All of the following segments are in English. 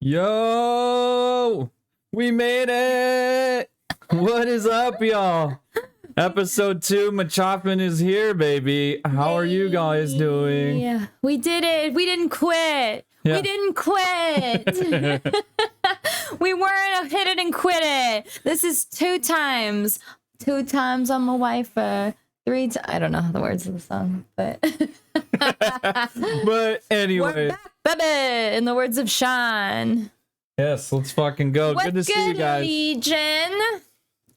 Yo, we made it. What is up, y'all? Episode 2, Machoff'n is here, baby. How are you guys doing? Yeah, we did it. We didn't quit. Yeah. We didn't quit. We weren't hit it and quit it. This is 2 times. 2 times on my wife. 3 times. I don't know the words of the song, but. But anyway. We're back, baby, in the words of Sean. Yes, let's fucking go. What's good to see you guys. Legion?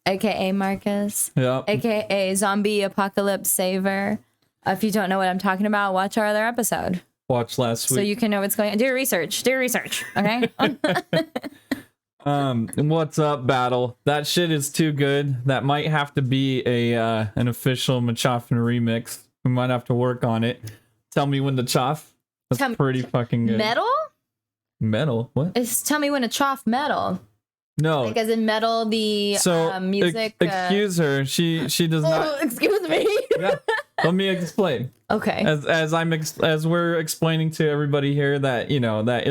AKA Marcus. Yeah. AKA Zombie Apocalypse Saver. If you don't know what I'm talking about, watch our other episode. Watch last week. So you can know what's going on. Do your research. Do your research. Okay? What's up, Battle? That shit is too good. That might have to be an official Machoff'n remix. We might have to work on it. Tell me when to choff. That's pretty fucking good. Metal? Metal? What? It's tell me when to choff metal. No. Like as in metal, the music. Excuse her. She does not. Oh, excuse me. Yeah. Let me explain. Okay. As we're explaining to everybody here that that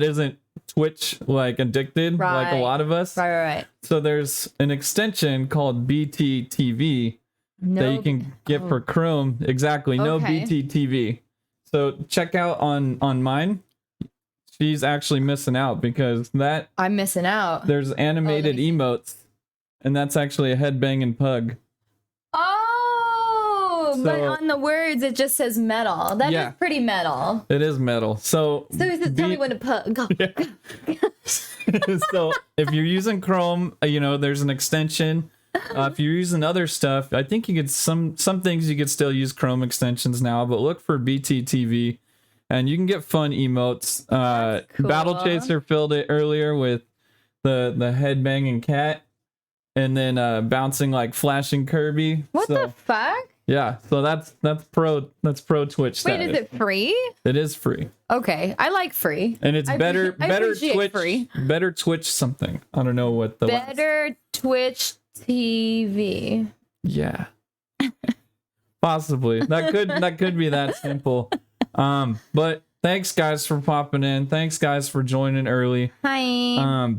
isn't Twitch like addicted like a lot of us. Right. So there's an extension called BTTV that you can get for Chrome. Exactly. No BTTV. So check out on mine. She's actually missing out because I'm missing out. There's animated emotes, and that's actually a headbanging pug. Oh, but on the words it just says metal. That is pretty metal. It is metal. So tell me when to go. Yeah. So if you're using Chrome, there's an extension. If you're using other stuff, I think you could some things you could still use Chrome extensions now, but look for BTTV. And you can get fun emotes. Cool. Battle Chaser filled it earlier with the head banging cat, and then bouncing like flashing Kirby. What the fuck? Yeah, so that's pro Twitch status. Wait, is it free? It is free. Okay, I like free. And it's better Twitch free. Better Twitch something. I don't know what the better Twitch TV. Yeah. Possibly. That could be that simple. But thanks guys for popping in. Thanks guys for joining early. Hi.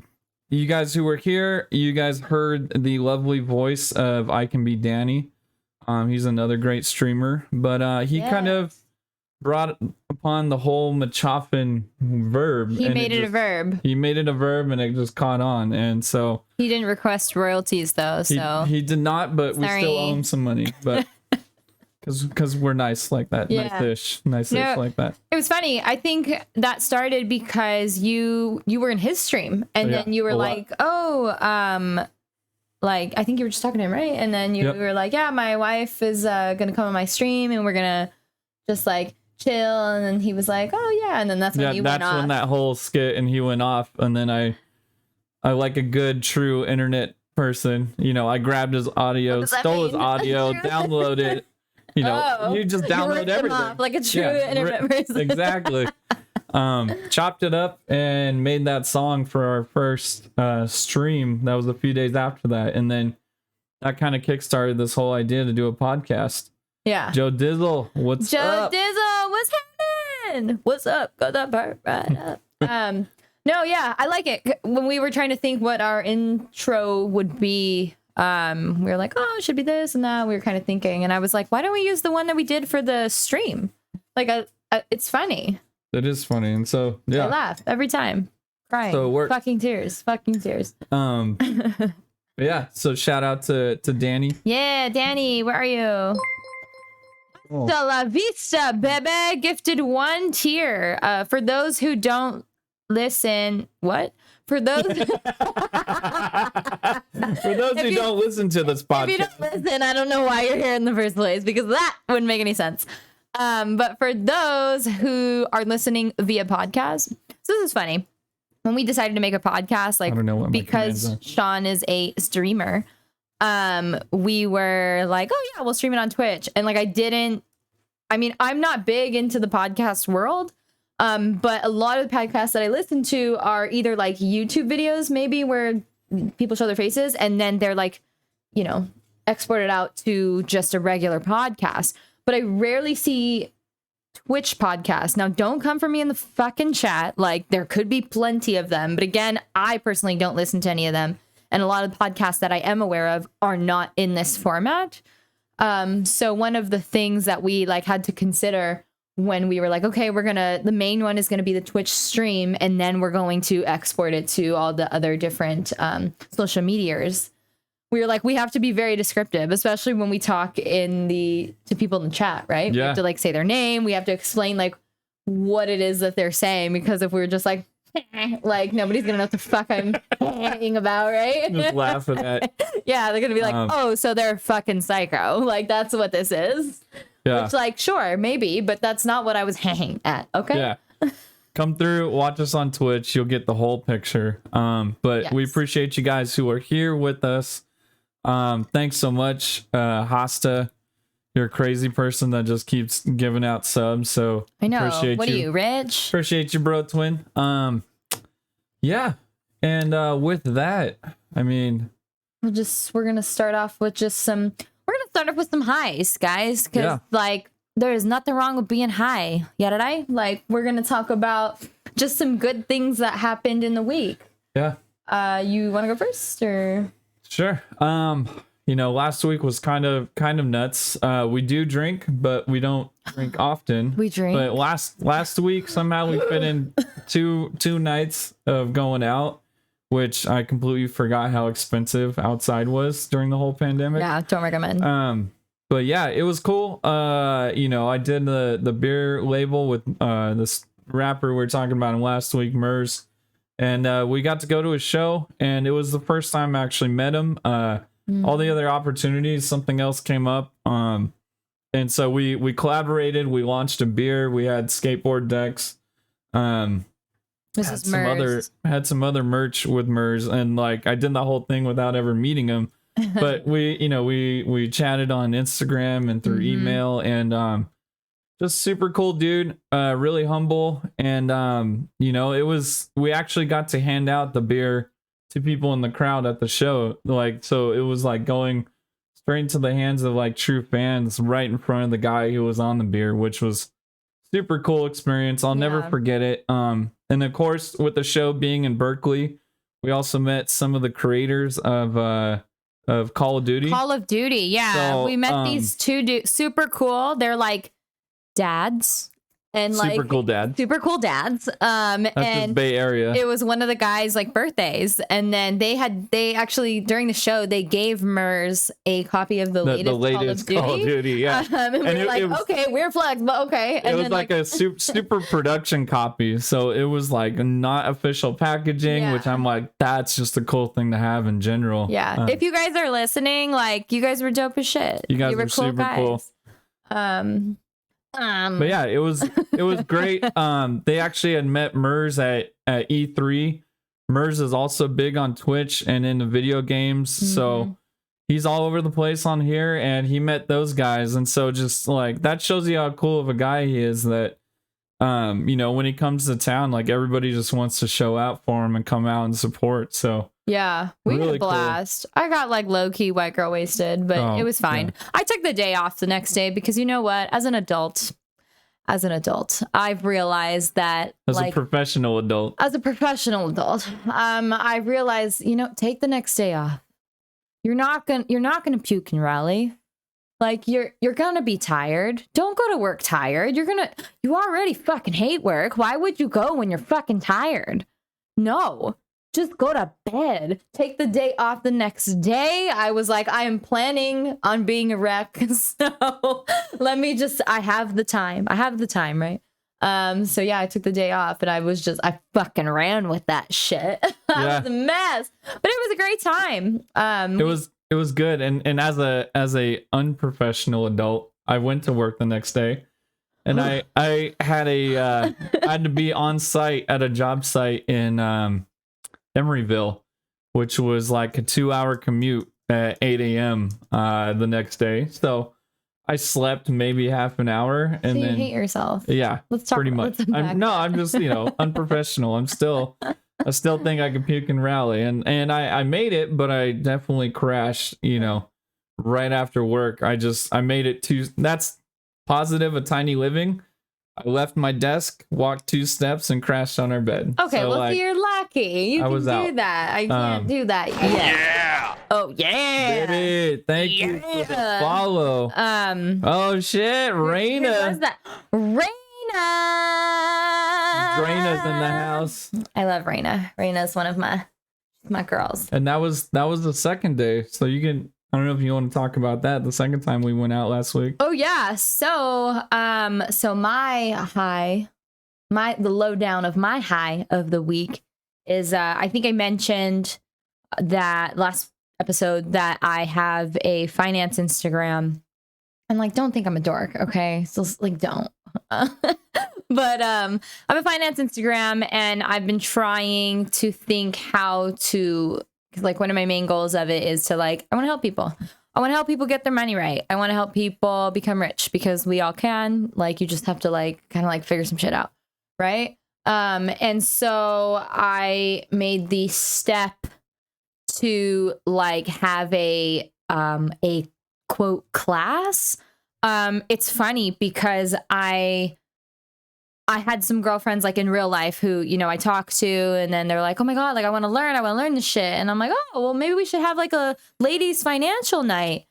You guys who were here, you guys heard the lovely voice of I Can Be Danny. He's another great streamer, but he kind of brought upon the whole Machoff'n verb. He made it a verb. He made it a verb and it just caught on. And so he didn't request royalties though, so he did not, but we still owe him some money. But Because we're nice like that. Yeah. Nice-ish like that. It was funny. I think that started because you were in his stream and then you were like, I think you were just talking to him, right? And then you were like, yeah, my wife is gonna come on my stream and we're gonna just like chill. And then he was like, oh yeah. And then that's when you went off. That's when that whole skit and he went off. And then I like a good true internet person, I grabbed his audio, stole his audio, downloaded it. You just download everything off like a true internet person. Exactly. Chopped it up and made that song for our first stream. That was a few days after that, and then that kind of kickstarted this whole idea to do a podcast. Yeah. Joe Dizzle, what's up? Joe Dizzle, what's happening? What's up? Got that part right up. No, yeah, I like it. When we were trying to think what our intro would be. We were like, oh, it should be this and that. We were kind of thinking, and I was like, why don't we use the one that we did for the stream? Like, it's funny. It is funny, and so I laugh every time, crying. So it works. Fucking tears. Yeah. So shout out to Danny. Yeah, Danny, where are you? Oh. Hasta la vista, baby. Gifted 1 tier. For those who don't listen, what? For those who don't listen to this podcast. If you don't listen, I don't know why you're here in the first place, because that wouldn't make any sense. But for those who are listening via podcast, so this is funny. When we decided to make a podcast, like, because Sean is a streamer, we were like, oh yeah, we'll stream it on Twitch. And like, I'm not big into the podcast world. But a lot of the podcasts that I listen to are either like YouTube videos, maybe where people show their faces and then they're like, exported out to just a regular podcast. But I rarely see Twitch podcasts. Now, don't come for me in the fucking chat. Like, there could be plenty of them. But again, I personally don't listen to any of them. And a lot of the podcasts that I am aware of are not in this format. So one of the things that we like had to consider when we were like, okay, the main one is going to be the Twitch stream. And then we're going to export it to all the other different social medias. We were like, we have to be very descriptive, especially when we talk to people in the chat, right? Yeah. We have to like say their name. We have to explain like what it is that they're saying, because if we were just like, like nobody's gonna know what the fuck I'm saying about, right? Just laughing at. Yeah, they're gonna be like, oh, so they're fucking psycho. Like that's what this is. Yeah. Which like, sure, maybe, but that's not what I was hanging at. Okay. Yeah. Come through, watch us on Twitch. You'll get the whole picture. But we appreciate you guys who are here with us. Thanks so much, Hasta. You're a crazy person that just keeps giving out subs. So I know. Appreciate what you. are you, Rich? Appreciate you, bro, twin. Yeah. And with that, I mean, we're gonna start off with some highs, guys, because like there is nothing wrong with being high. Yeah, right? Like we're gonna talk about just some good things that happened in the week. Yeah. You want to go first, or? Sure. Last week was kind of nuts. We do drink, but we don't drink often. We drink. But last week somehow we fit in two nights of going out, which I completely forgot how expensive outside was during the whole pandemic. Yeah, don't recommend. But yeah, it was cool. I did the beer label with this rapper we were talking about him last week, Murs. And we got to go to a show, and it was the first time I actually met him. All the other opportunities, something else came up. And so we collaborated. We launched a beer. We had skateboard decks. This is Murs. Had some other merch with Murs, and like I did the whole thing without ever meeting him. But we chatted on Instagram and through email, and just super cool dude, really humble, and we actually got to hand out the beer to people in the crowd at the show, like, so it was like going straight into the hands of like true fans right in front of the guy who was on the beer, which was super cool experience. I'll never forget it. And of course, with the show being in Berkeley, we also met some of the creators of Call of Duty. Yeah. So, we met these two dudes, super cool. They're like dads. And super cool dads. That's and Bay Area. It was one of the guys' like birthdays, and then they actually during the show they gave Murs a copy of the latest Call of Duty. Yeah. And we were like, okay, we're flex, but okay. And it was like a super production copy, so it was like not official packaging, which I'm like, that's just a cool thing to have in general. Yeah. If you guys are listening, like you guys were dope as shit. You guys were cool super guys. Cool. But yeah, it was great. They actually had met Murs at E3. Murs is also big on Twitch and into video games, so he's all over the place on here, and he met those guys, and so just like that shows you how cool of a guy he is, that when he comes to town, like everybody just wants to show out for him and come out and support. So yeah, we had a blast. Cool. I got like low-key white girl wasted, but it was fine. Yeah. I took the day off the next day because you know what? As an adult, I've realized that as a professional adult, I realized, take the next day off. You're not gonna puke and rally. Like you're gonna be tired. Don't go to work tired. You already fucking hate work. Why would you go when you're fucking tired? No. Just go to bed. Take the day off the next day. I was like, I am planning on being a wreck. So I have the time, right? So yeah, I took the day off, and I fucking ran with that shit. I was a mess, but it was a great time. It was good. And as a unprofessional adult, I went to work the next day, and I had I had to be on site at a job site in Emeryville, which was like a 2-hour commute at 8 a.m. The next day. So I slept maybe half an hour, and then hate yourself. Yeah, let's talk. Pretty much. I'm just unprofessional. I still think I can puke and rally, and I made it, but I definitely crashed. Right after work. I made it to. That's positive. A tiny living. I left my desk, walked 2 steps, and crashed on our bed. Okay, So, well, like, so you're lucky. You I can was do out. that. I can't do that yet. Yeah. Oh yeah. did it. Thank you for the Yeah. follow. Oh shit, Who was Raina. that? Raina. Raina's in the house. I love Raina. Raina's one of my girls. And that was the second day. So you can, I don't know if you want to talk about that. The second time we went out last week. Oh yeah. So the lowdown of my high of the week is I think I mentioned that last episode that I have a finance Instagram. And like, don't think I'm a dork, okay? So like, don't. But I have a finance Instagram, and I've been trying to think how to, like, one of my main goals of it is to, like, I want to help people. I want to help people get their money right. I want to help people become rich, because we all can. Like, you just have to, like, kind of like figure some shit out, right? And so I made the step to like have a quote class. It's funny because I had some girlfriends like in real life who, you know, I talk to, and then they're like, oh my God, like I want to learn this shit. And I'm like, oh, well, maybe we should have like a ladies financial night.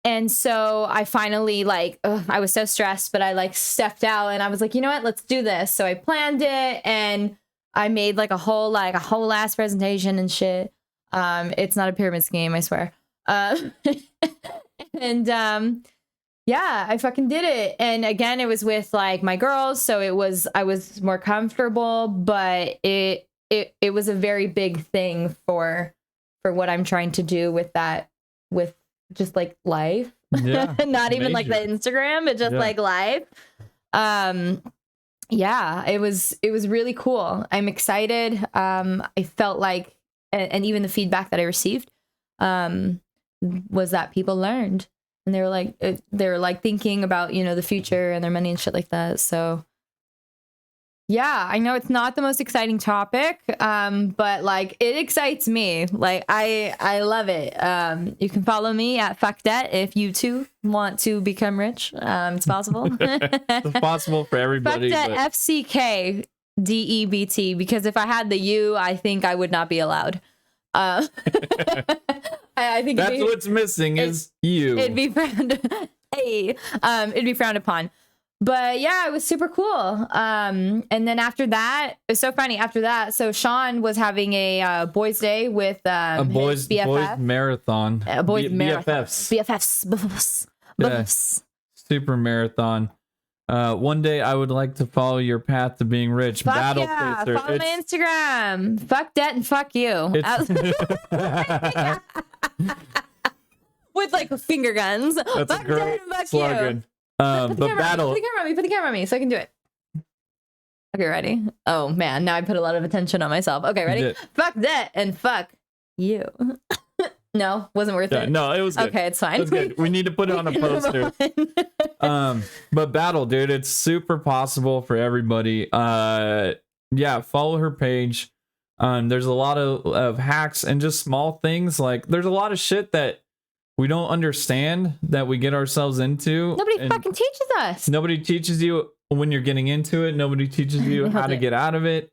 And so I finally I was so stressed, but I like stepped out and I was like, you know what, let's do this. So I planned it, and I made like a whole ass presentation and shit. It's not a pyramid scheme, I swear. And yeah, I fucking did it. And again, it was with like my girls, so I was more comfortable, but it was a very big thing for what I'm trying to do with just like life. Yeah. Not even like the Instagram, but just like life. Yeah, it was really cool. I'm excited. I felt like, and even the feedback that I received was that people learned, and they were like thinking about, you know, the future and their money and shit like that. So yeah, I know it's not the most exciting topic, but like it excites me. Like I love it. You can follow me at Fuck Debt if you too want to become rich. It's possible. It's possible for everybody. Fuck Debt, FCKDEBT, because if I had the U, I think I would not be allowed. I think that's what's missing is you. It'd be frowned. Hey, it'd be frowned upon. But yeah, it was super cool. And then after that, it was so funny. After that, so Sean was having a boys' day with a boys marathon. A boys marathon. BFFs. BFFs. Super marathon. One day I would like to follow your path to being rich. Fuck Battle yeah. Pacer. Follow my Instagram. Fuck debt and fuck you. With like finger guns. That's fuck a great debt and fuck slogan. you. But battle. Put the camera on me so I can do it. Okay, ready? Oh man, now I put a lot of attention on myself. Okay, ready? Fuck that and fuck you. No, wasn't worth it. No, it was good. Okay, it's fine. It's good. We need to put it on a poster. But battle, dude, it's super possible for everybody. Yeah, follow her page. There's a lot of hacks and just small things. Like there's a lot of shit that we don't understand that we get ourselves into. Nobody fucking teaches us. Nobody teaches you when you're getting into it. Nobody teaches you how to get out of it.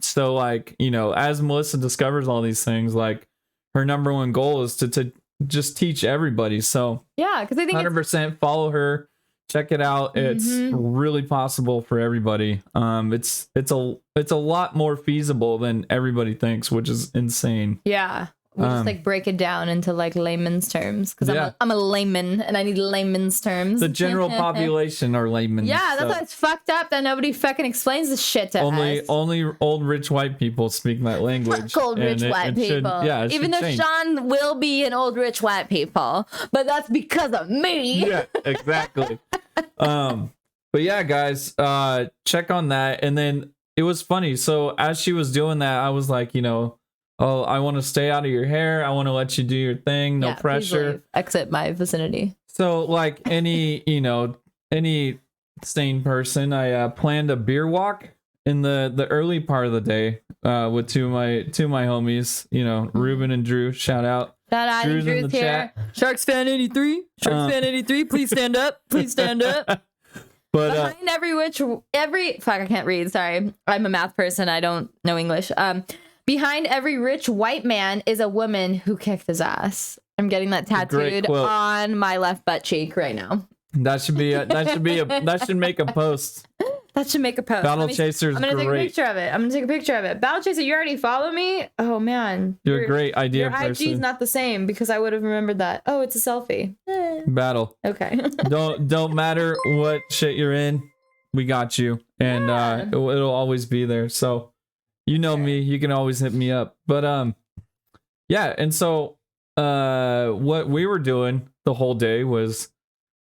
So like, you know, as Melissa discovers all these things, like her number one goal is to just teach everybody. So yeah, because I think 100% follow her, check it out. It's really possible for everybody. It's a lot more feasible than everybody thinks, which is insane. Yeah. We just like break it down into like layman's terms, because I'm a layman and I need layman's terms. The general population are laymen. Yeah, that's why it's fucked up that nobody fucking explains this shit to us. Only old rich white people speak that language. Fuck old rich white people. Even though Sean will be an old rich white people, but that's because of me. Yeah, exactly. But yeah, guys, check on that. And then it was funny. So as she was doing that, I was like, you know, oh, I want to stay out of your hair. I want to let you do your thing. No pressure. Exit my vicinity. So like any sane person, I planned a beer walk in the early part of the day with two of my homies, you know, Ruben and Drew. Shout out. Drew's in the here. Chat. Sharks fan 83. Sharks fan 83. Please stand up. Please stand up. But Behind every fuck, I can't read. Sorry, I'm a math person. I don't know English. Behind every rich white man is a woman who kicked his ass. I'm getting that tattooed on my left butt cheek right now. that should make a post. That should make a post. Battle Chaser's I'm gonna great. take a picture of it. Battle Chaser, you already follow me? Oh man, You're a great idea your person. IG's not the same because I would have remembered that. Oh, it's a selfie. Battle. Okay. don't matter what shit you're in, we got you, and it'll always be there. So, you know me, you can always hit me up. But yeah, and so what we were doing the whole day was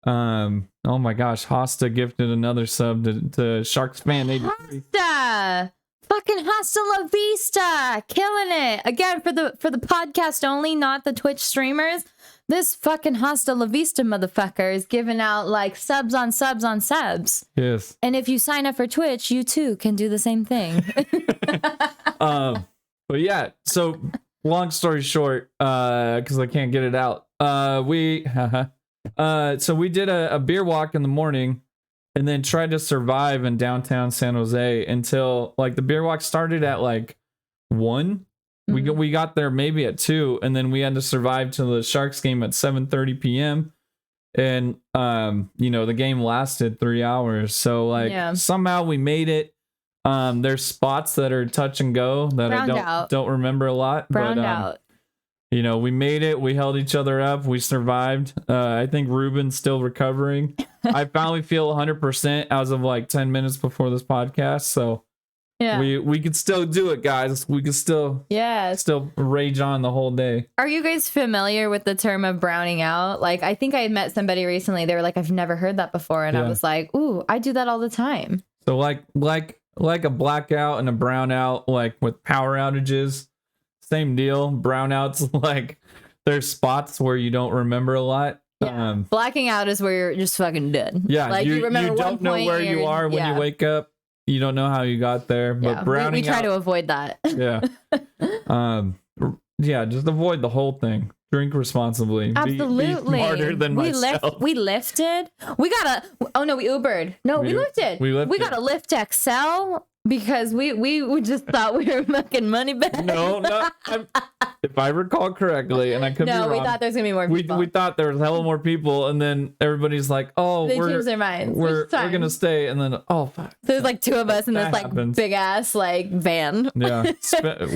oh my gosh, Hosta gifted another sub to Sharks Fan 83. Hosta! Fucking Hasta La Vista! Killing it! Again, for the podcast only, not the Twitch streamers. This fucking Hasta La Vista motherfucker is giving out like subs on subs on subs. Yes. And if you sign up for Twitch, you too can do the same thing. But yeah, so long story short, because I can't get it out. So we did a beer walk in the morning and then tried to survive in downtown San Jose until like the beer walk started at like 1. We got there maybe at 2, and then we had to survive till the Sharks game at 7:30 p.m. And the game lasted 3 hours. So like somehow we made it. There's spots that are touch and go that I don't remember a lot. Browned out. We made it. We held each other up. We survived. I think Ruben's still recovering. I finally feel 100% as of like 10 minutes before this podcast. So yeah, we could still do it, guys. We could still rage on the whole day. Are you guys familiar with the term of browning out? Like, I think I had met somebody recently. They were like, I've never heard that before. And I was like, ooh, I do that all the time. So like a blackout and a brownout, like with power outages. Same deal. Brownouts, like there's spots where you don't remember a lot. Yeah. Blacking out is where you're just fucking dead. Yeah, like you remember you don't know where you are when you wake up. You don't know how you got there. But browning we try to avoid that. Yeah. Just avoid the whole thing. Drink responsibly. Absolutely. Be smarter than myself. We lifted. We Ubered. No, we lifted. We got a Lyft XL because we just thought we were making money back. No. If I recall correctly, and I could be wrong. No, we thought there's gonna be more people. We thought there was hella more people, and then everybody's like, "Oh, they changed their minds. We're gonna stay," and then fuck. So there's like 2 of us in this like big ass like van. Yeah,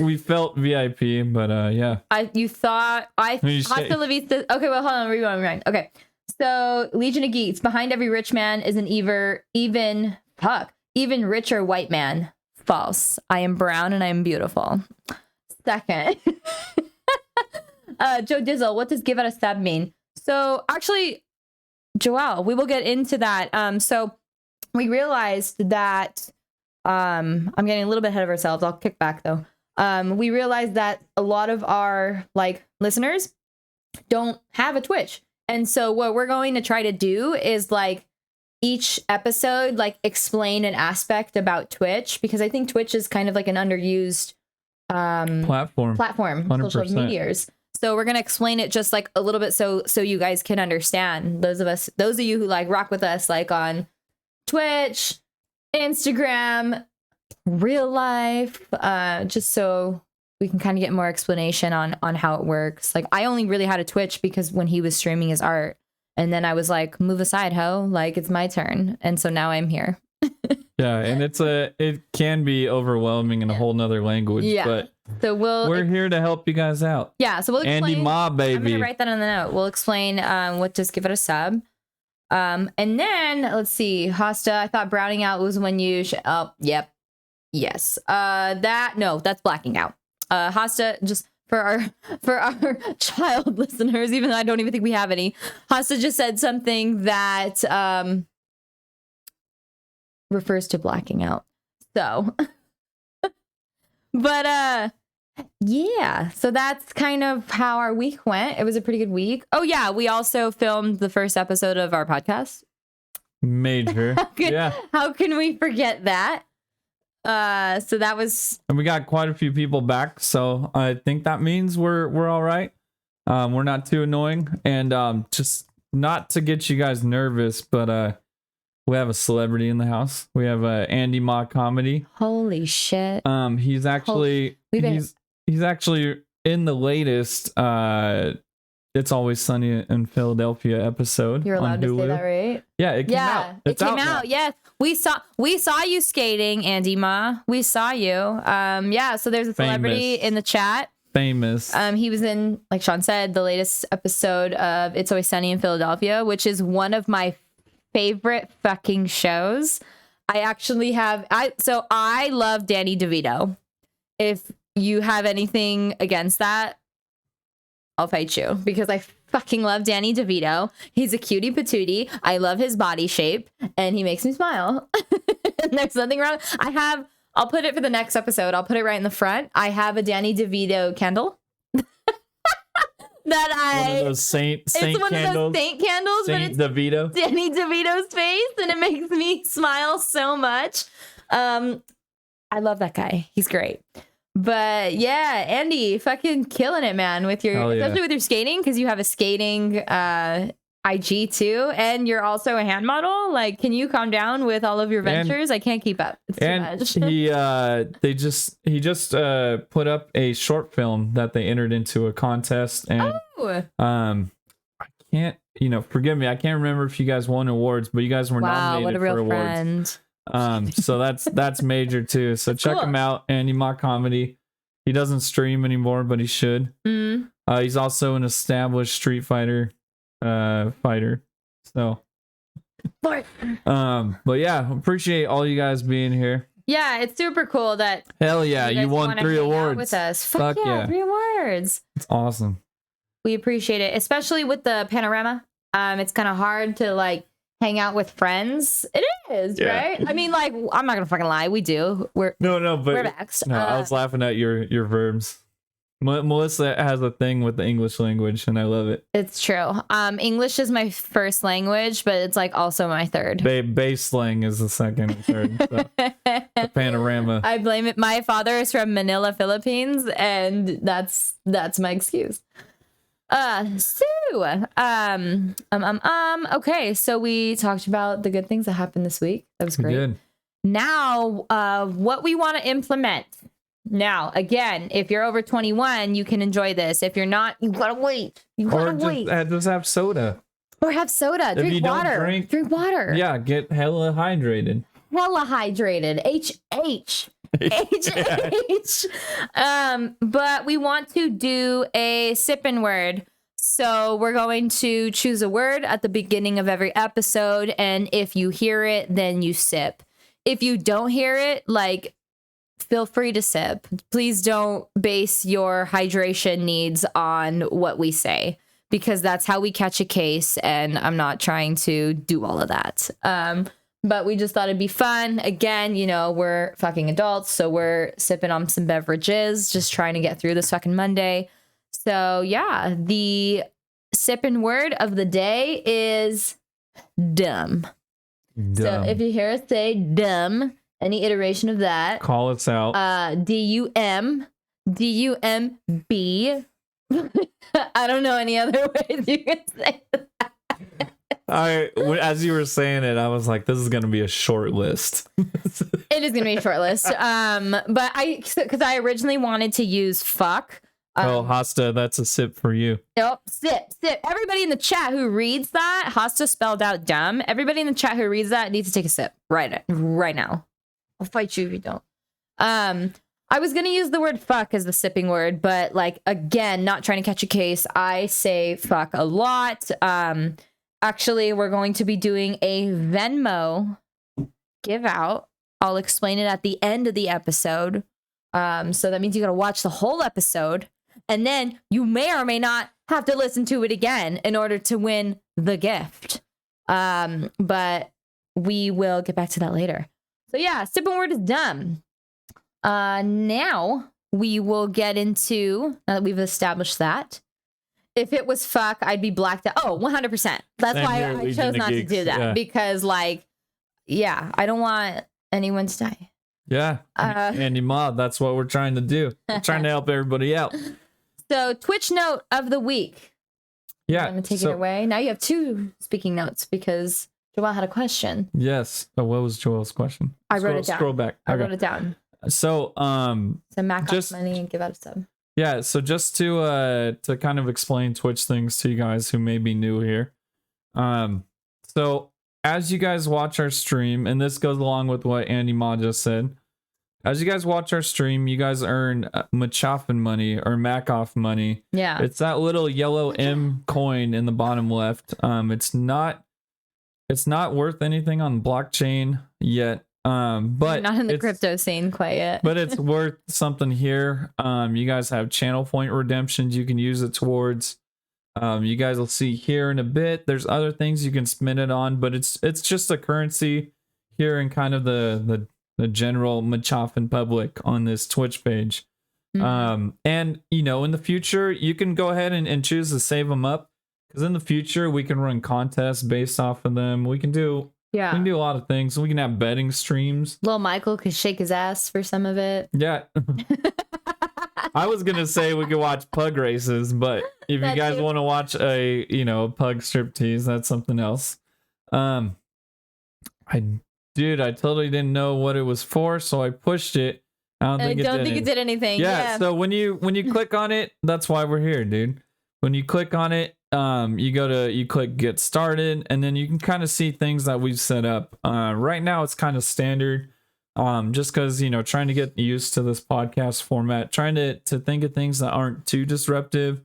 we felt VIP, but yeah. Hasta La Vista. Okay, well, hold on, rewind. Okay, so Legion of Geeks. Behind every rich man is an even richer white man. False. I am brown and I am beautiful. Second. Joe Dizzle, what does give out a stab mean? So actually, Joelle, we will get into that. So we realized that I'm getting a little bit ahead of ourselves. I'll kick back though. We realized that a lot of our like listeners don't have a Twitch. And so what we're going to try to do is like each episode, like explain an aspect about Twitch, because I think Twitch is kind of like an underused platform 100%. Social medias. So we're gonna explain it just like a little bit so you guys can understand. Those of you who like rock with us like on Twitch, Instagram, real life, just so we can kind of get more explanation on how it works. Like I only really had a Twitch because when he was streaming his art, and then I was like, move aside, ho, like it's my turn, and so now I'm here. Yeah, and it can be overwhelming in a whole nother language. Yeah, but so we're here to help you guys out. Yeah, so we'll explain. Andy Ma, baby. I'm gonna write that on the note. We'll explain what just give it a sub. And then let's see, Hosta. I thought browning out was when you. Yep, yes. That's blacking out. Hosta, just for our child listeners, even though I don't even think we have any. Hosta just said something that refers to blacking out. So, but yeah, so that's kind of how our week went. It was a pretty good week. Oh yeah, we also filmed the first episode of our podcast. Major. How can we forget that? So that was, and we got quite a few people back, so I think that means we're all right. We're not too annoying, and just not to get you guys nervous, but we have a celebrity in the house. We have Andy Ma Comedy. Holy shit. He's actually he's actually in the latest It's Always Sunny in Philadelphia episode. You're allowed to say that, right? Yeah, it came out. It came out. Yeah. We saw you skating, Andy Ma. We saw you. Yeah, so there's a celebrity in the chat. Famous. He was in, like Sean said, the latest episode of It's Always Sunny in Philadelphia, which is one of my favorite fucking shows. I love Danny DeVito. If you have anything against that, I'll fight you, because I fucking love Danny DeVito. He's a cutie patootie. I love his body shape and he makes me smile. And there's nothing wrong. I'll put it for the next episode. I'll put it right in the front. I have a Danny DeVito candle. One of those saint it's one candles. Of those saint candles, Saint but it's DeVito. Danny DeVito's face, and it makes me smile so much. I love that guy. He's great. But yeah, Andy, fucking killing it, man, with your especially with your skating, because you have a skating IG too, and you're also a hand model. Like, can you calm down with all of your ventures? I can't keep up. It's too much. he just put up a short film that they entered into a contest, and I can't, forgive me, I can't remember if you guys won awards, but you guys were nominated what a real for awards. Friend. So that's major too. So check him out, Andy Ma Comedy. He doesn't stream anymore, but he should. He's also an established Street Fighter fighter. So but yeah, appreciate all you guys being here. Yeah, it's super cool that hell yeah, you won 3 awards with us. Fuck yeah, 3 awards. It's awesome. We appreciate it, especially with the panorama. It's kind of hard to like hang out with friends. It is, right? I mean, like, I'm not gonna fucking lie, we do. We're vexed. No, I was laughing at your verbs. Melissa has a thing with the English language, and I love it. It's true. English is my first language, but it's like also my third. Base slang is the second and third. So. The panorama. I blame it. My father is from Manila, Philippines, and that's my excuse. Okay, so we talked about the good things that happened this week. That was great. Good. Now, what we want to implement. Now, again, if you're over 21, you can enjoy this. If you're not, you gotta wait. Just have soda. Or have soda. Drink water. Drink water. Yeah, get hella hydrated. HH. But we want to do a sipping word. So we're going to choose a word at the beginning of every episode, and if you hear it, then you sip. If you don't hear it, like, feel free to sip. Please don't base your hydration needs on what we say, because that's how we catch a case, and I'm not trying to do all of that. But we just thought it'd be fun. Again, we're fucking adults, so we're sipping on some beverages, just trying to get through this fucking Monday. So yeah, the sipping word of the day is dumb. So if you hear us say dumb, any iteration of that, call us out. DUM, DUMB. I don't know any other ways you can say that. As you were saying it, I was like, this is going to be a short list. It is going to be a short list. But because I originally wanted to use fuck. Hosta, that's a sip for you. Nope, sip. Everybody in the chat who reads that, Hosta spelled out dumb. Everybody in the chat who reads that needs to take a sip right now. I'll fight you if you don't. I was going to use the word fuck as the sipping word, but like, again, not trying to catch a case. I say fuck a lot. Actually, we're going to be doing a Venmo give out. I'll explain it at the end of the episode. So that means you got to watch the whole episode, and then you may or may not have to listen to it again in order to win the gift. But we will get back to that later. So yeah, sipping word is dumb. Now we will get into, now that we've established that, if it was fuck, I'd be blacked out. Oh, 100%. That's why I chose not to do that. Yeah. Because I don't want anyone to die. Yeah. Andy Ma, that's what we're trying to do. We're trying to help everybody out. So Twitch note of the week. Yeah. I'm going to take it away. Now you have 2 speaking notes because Joelle had a question. Yes. Oh, what was Joel's question? I wrote it down. Scroll back. I wrote it down. So Machoff's money and give out a sub. Yeah, so just to kind of explain Twitch things to you guys who may be new here. So as you guys watch our stream, and this goes along with what Andy Ma just said, as you guys watch our stream, you guys earn Machoff'n money or Machoff money. Yeah. It's that little yellow M coin in the bottom left. It's not worth anything on blockchain yet. But not in the crypto scene quite yet. But it's worth something here. You guys have channel point redemptions you can use it towards. You guys will see here in a bit. There's other things you can spend it on, but it's just a currency here in kind of the general Machoff'n public on this Twitch page. And in the future you can go ahead and choose to save them up, because in the future we can run contests based off of them. We can do a lot of things. We can have betting streams. Lil Michael could shake his ass for some of it. Yeah. I was gonna say we could watch pug races, but if you guys want to watch a pug striptease, that's something else. I totally didn't know what it was for, so I pushed it. I don't think it did anything. Yeah. So when you click on it, that's why we're here, dude. When you click on it, you click get started, and then you can kind of see things that we've set up. Right now it's kind of standard. Just because, trying to get used to this podcast format, trying to think of things that aren't too disruptive,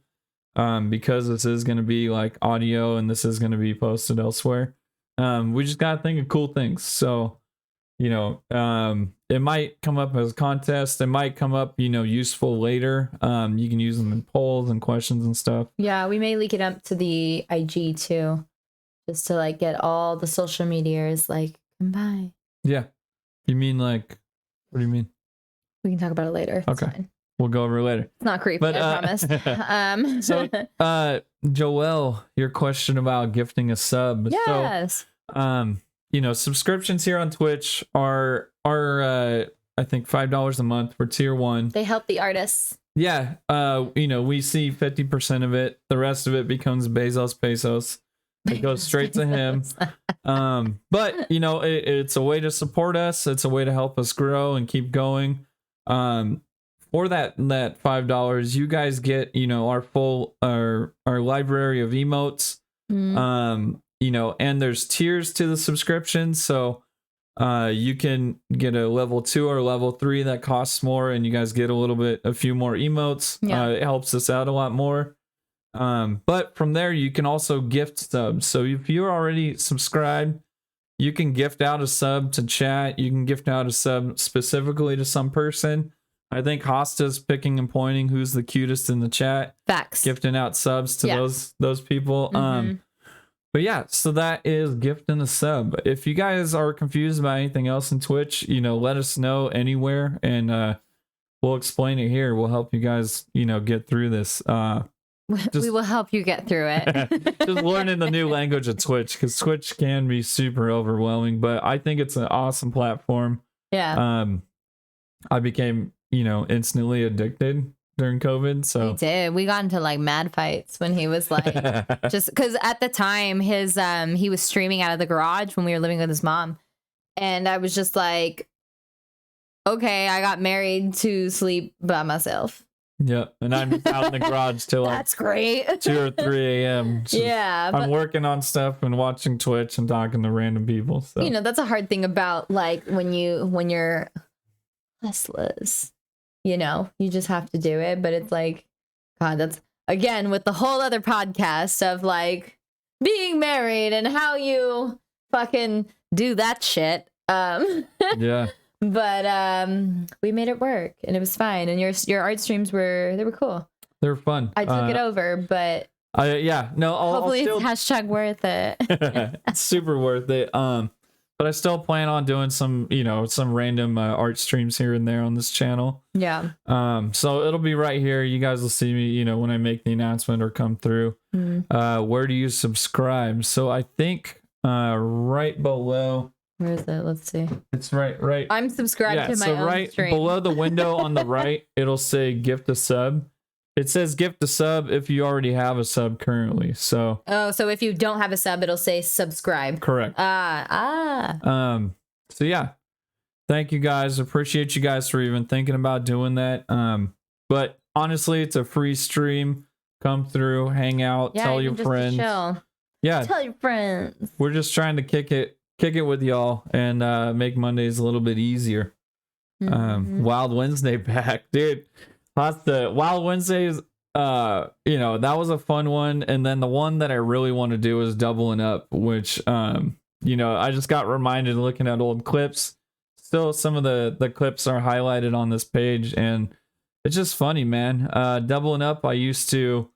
because this is going to be like audio and this is going to be posted elsewhere. We just got to think of cool things. So, it might come up as a contest. It might come up, useful later. You can use them in polls and questions and stuff. Yeah, we may leak it up to the IG too, just to get all the social medias come by. Yeah. You mean what do you mean? We can talk about it later. Okay. We'll go over it later. It's not creepy, but, I promise. So, Joelle, your question about gifting a sub. Yes. So, subscriptions here on Twitch are I think $5 a month for tier 1. They help the artists. Yeah. We see 50% of it. The rest of it becomes Bezos Pesos. It goes straight to him. But it's a way to support us. It's a way to help us grow and keep going. For that $5, you guys get, our full our library of emotes. And there's tiers to the subscription. So you can get a level 2 or level 3 that costs more, and you guys get a few more emotes. Yeah. It helps us out a lot more. But from there you can also gift subs. So if you're already subscribed, you can gift out a sub to chat. You can gift out a sub specifically to some person. I think Hosta's picking and pointing who's the cutest in the chat. Facts. Gifting out subs to those people. But yeah, so that is gifting a sub. If you guys are confused about anything else in Twitch, let us know anywhere, and we'll explain it here. We'll help you guys, get through this. We will help you get through it. Just learning the new language of Twitch, because Twitch can be super overwhelming, but I think it's an awesome platform. Yeah. I became, instantly addicted during COVID. So we did. We got into mad fights when he was just because at the time he was streaming out of the garage when we were living with his mom, and I was just like, okay, I got married to sleep by myself. Yeah, and I'm out in the garage till that's great. 2 or 3 a.m. Yeah, I'm working on stuff and watching Twitch and talking to random people. So that's a hard thing about when you're restless. You just have to do it, but it's God, that's again with the whole other podcast of being married and how you fucking do that shit. Yeah. But we made it work, and it was fine. And your art streams were cool. They were fun. I took it over, but hopefully it's hashtag worth it. It's super worth it. But I still plan on doing some random art streams here and there on this channel. Yeah. So it'll be right here. You guys will see me, when I make the announcement or come through. Where do you subscribe? So I think right below. Where is it? Let's see. It's right. I'm subscribed to my own right stream. Below the window on the right, it'll say gift a sub. It says gift a sub if you already have a sub currently. So Oh, so if you don't have a sub, it'll say subscribe. correct. So yeah. Thank you guys. Appreciate you guys for even thinking about doing that. But honestly, it's a free stream. Come through, hang out, tell your friends. Chill. Yeah. Tell your friends. We're just trying to kick it with y'all and make Mondays a little bit easier. Wild Wednesday back, dude. The Wild Wednesdays, that was a fun one. And then the one that I really want to do is doubling up, which I just got reminded looking at old clips. Still, some of the clips are highlighted on this page, and it's just funny, man. Doubling up, I used to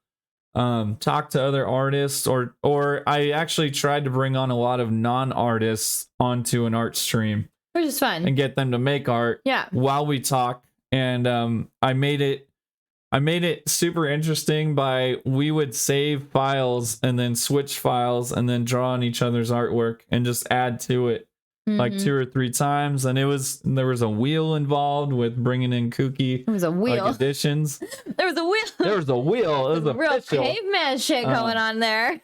talk to other artists, or I actually tried to bring on a lot of non-artists onto an art stream, which is fun, and get them to make art while we talk. And I made it super interesting by we would save files and then switch files and then draw on each other's artwork and just add to it like 2 or 3 times. And there was a wheel involved with bringing in kooky additions. There was a wheel. There was a wheel. It was real official. caveman shit going on there.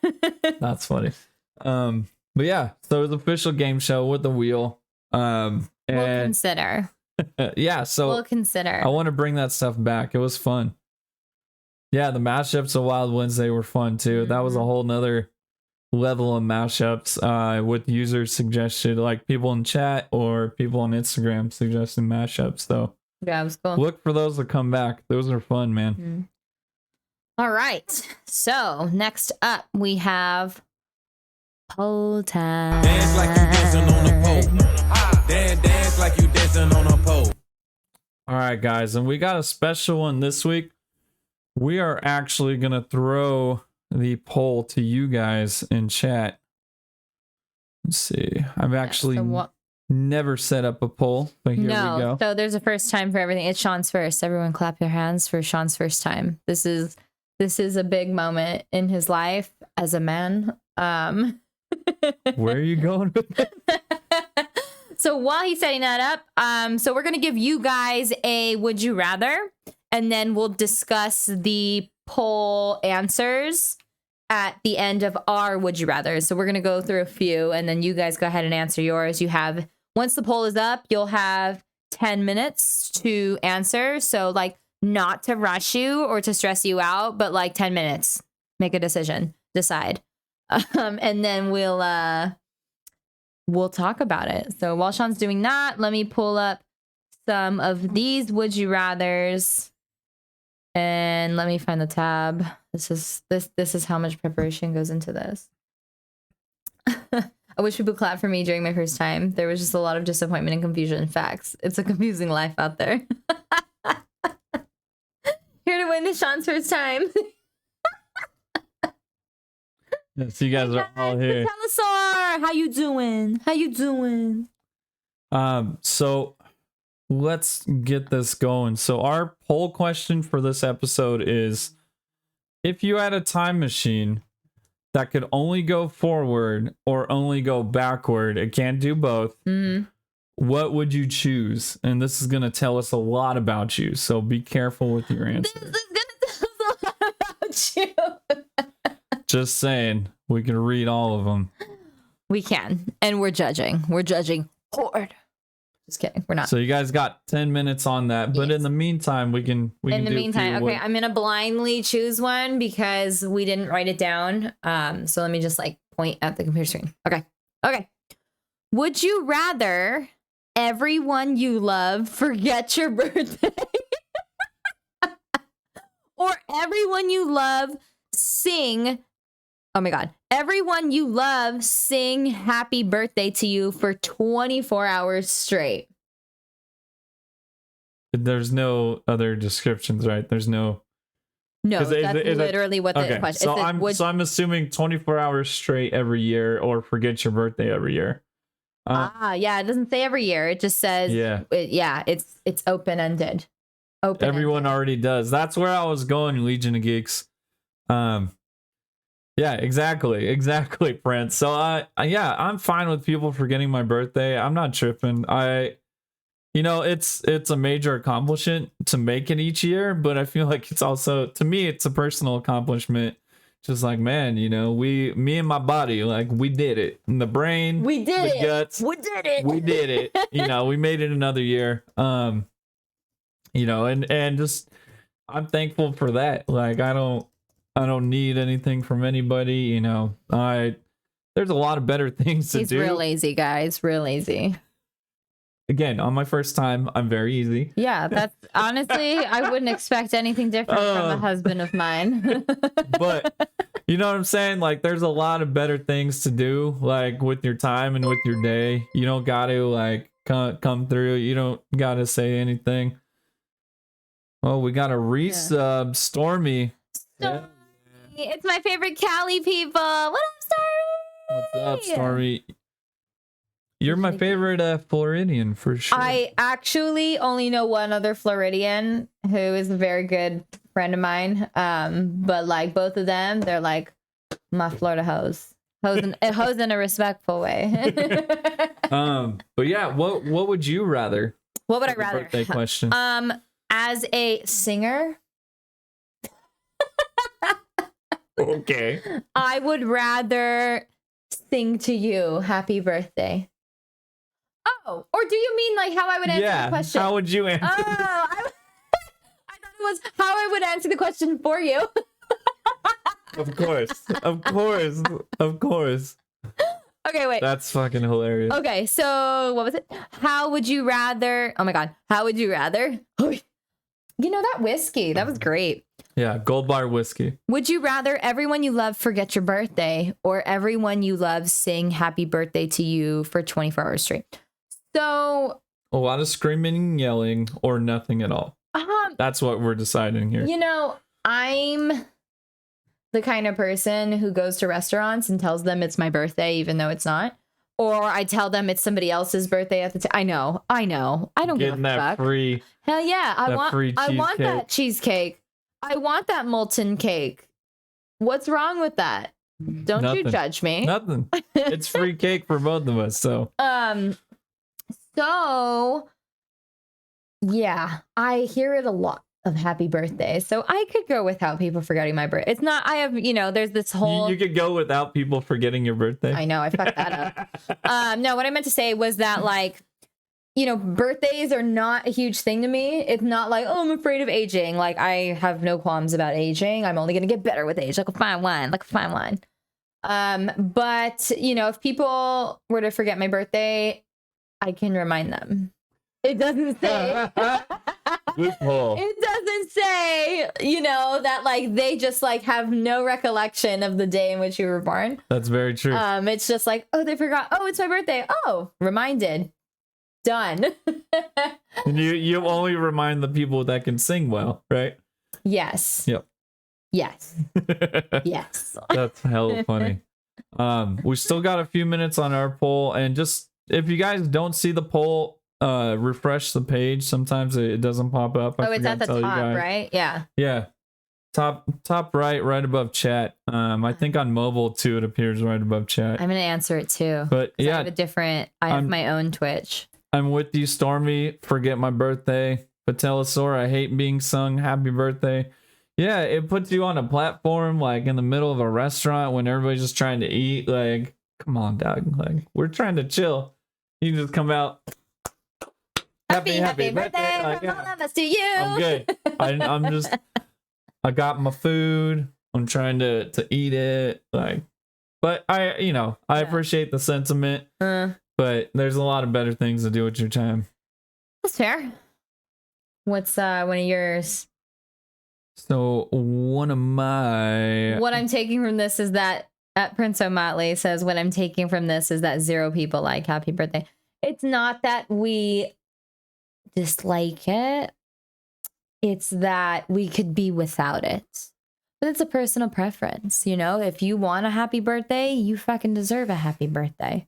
That's funny. But yeah, so it was an official game show with the wheel. We'll consider. Yeah, so we'll consider. I want to bring that stuff back. It was fun. Yeah, the mashups of Wild Wednesday were fun too. That was a whole nother level of mashups with users suggested, like people in chat or people on Instagram suggesting mashups. So yeah, it was cool. Look for those to come back. Those are fun, man. All right. So next up we have poll time. Dance like you dancing on a pole. Dance like you dancing on a pole. All right, guys, and we got a special one this week. We are actually gonna throw the poll to you guys in chat. Let's see. I've actually never set up a poll, but here we go. So there's a first time for everything. It's Sean's first. Everyone clap your hands for Sean's first time. This is a big moment in his life as a man. Where are you going with that? So while he's setting that up, so we're gonna give you guys a would you rather, and then we'll discuss the poll answers at the end of our would you rather. So we're going to go through a few, and then you guys go ahead and answer yours. Once the poll is up, you'll have 10 minutes to answer. So like not to rush you or to stress you out, but like 10 minutes, make a decision, decide. And then we'll talk about it. So while Sean's doing that, let me pull up some of these would you rathers. And let me find the tab. This is how much preparation goes into this. I wish people clapped for me during my first time. There was just a lot of disappointment and confusion. Facts. It's a confusing life out there. Here to win Sean's first time. Yes, you guys are all here. Telesar, how you doing? How you doing? So let's get this going. So our poll question for this episode is, if you had a time machine that could only go forward or only go backward, it can't do both, what would you choose? And this is going to tell us a lot about you, so be careful with your answer. This is going to tell us a lot about you. Just saying, we can read all of them. We can, and we're judging. We're judging hard. Just kidding. We're not. So you guys got 10 minutes on that, but in the meantime, we can in the meantime, okay, I'm gonna blindly choose one because we didn't write it down. So let me just like point at the computer screen. Okay. Would you rather everyone you love forget your birthday, or everyone you love sing? Oh my God. Everyone you love sing happy birthday to you for 24 hours straight. There's no other descriptions, right? There's no. No, that's literally what the question is. So I'm assuming 24 hours straight every year, or forget your birthday every year. Yeah, it doesn't say every year. It just says, it's open-ended. Everyone already does. That's where I was going, Legion of Geeks. Yeah, exactly, Prince. So I'm fine with people forgetting my birthday. I'm not tripping. it's a major accomplishment to make it each year, but I feel like it's also, to me, it's a personal accomplishment. Just like, man, me and my body, like, we did it. And the brain, We did the it. guts, We did it. we did it. We made it another year. And just, I'm thankful for that. Like, I don't need anything from anybody. There's a lot of better things to He's do. real lazy, guys. Real lazy. Again, on my first time, I'm very easy. Yeah, that's honestly, I wouldn't expect anything different from a husband of mine. But you know what I'm saying? Like, there's a lot of better things to do, like, with your time and with your day. You don't got to, like, come through. You don't got to say anything. Oh, we got a resub, Stormy. Stormy. It's my favorite Cali people. What up, Stormy? What's up, Stormy? You're my favorite Floridian for sure. I actually only know one other Floridian who is a very good friend of mine. But like both of them, they're like my Florida hoes. Hoes in a respectful way. But yeah, what would you rather? What would I rather? Birthday question. As a singer, Okay. I would rather sing to you happy birthday. Oh, or do you mean like how I would answer the question? How would you answer? Oh, I thought it was how I would answer the question for you. Of course. Okay, wait. That's fucking hilarious. Okay, so what was it? How would you rather? Oh my god, how would you rather? That whiskey, that was great. Yeah, Gold Bar whiskey. Would you rather everyone you love forget your birthday or everyone you love sing happy birthday to you for 24 hours straight? So A lot of screaming and yelling or nothing at all. That's what we're deciding here. I'm the kind of person who goes to restaurants and tells them it's my birthday even though it's not. Or I tell them it's somebody else's birthday at the time. I know. I don't give a Getting that fuck. free. Hell yeah. I want that cheesecake. I want that molten cake. What's wrong with that? Don't you Nothing. judge me. Nothing. It's free cake for both of us. So yeah, I hear it a lot of happy birthday. So I could go without people forgetting my birthday. It's not, I have, there's this whole. you could go without people forgetting your birthday. I know, I fucked that up. No, what I meant to say was that birthdays are not a huge thing to me. It's not like, oh, I'm afraid of aging. Like, I have no qualms about aging. I'm only going to get better with age, like a fine wine. But, if people were to forget my birthday, I can remind them. It doesn't say. Loophole. It doesn't say, that they just have no recollection of the day in which you were born. That's very true. It's just like, oh, they forgot. Oh, it's my birthday. Oh, reminded. Done. And you only remind the people that can sing well, right? Yes. Yep. Yes. Yes. That's hella funny. We still got a few minutes on our poll, and just if you guys don't see the poll, refresh the page. Sometimes it doesn't pop up. Oh, it's at the top, right? Yeah. Yeah. Top right above chat. I think on mobile too it appears right above chat. I'm gonna answer it too. But yeah, I have my own Twitch. I'm with you, Stormy. Forget my birthday. Patelosaur, I hate being sung happy birthday. Yeah, it puts you on a platform like in the middle of a restaurant when everybody's just trying to eat. Like, come on, dog. Like, we're trying to chill. You just come out. Happy birthday from Like, all of us to you. I'm good. I got my food. I'm trying to eat it. But I appreciate the sentiment. But there's a lot of better things to do with your time. That's fair. What's one of yours? So what I'm taking from this is that Prince O'Motley says, what I'm taking from this is that 0 people like happy birthday. It's not that we dislike it. It's that we could be without it. But it's a personal preference. If you want a happy birthday, you fucking deserve a happy birthday.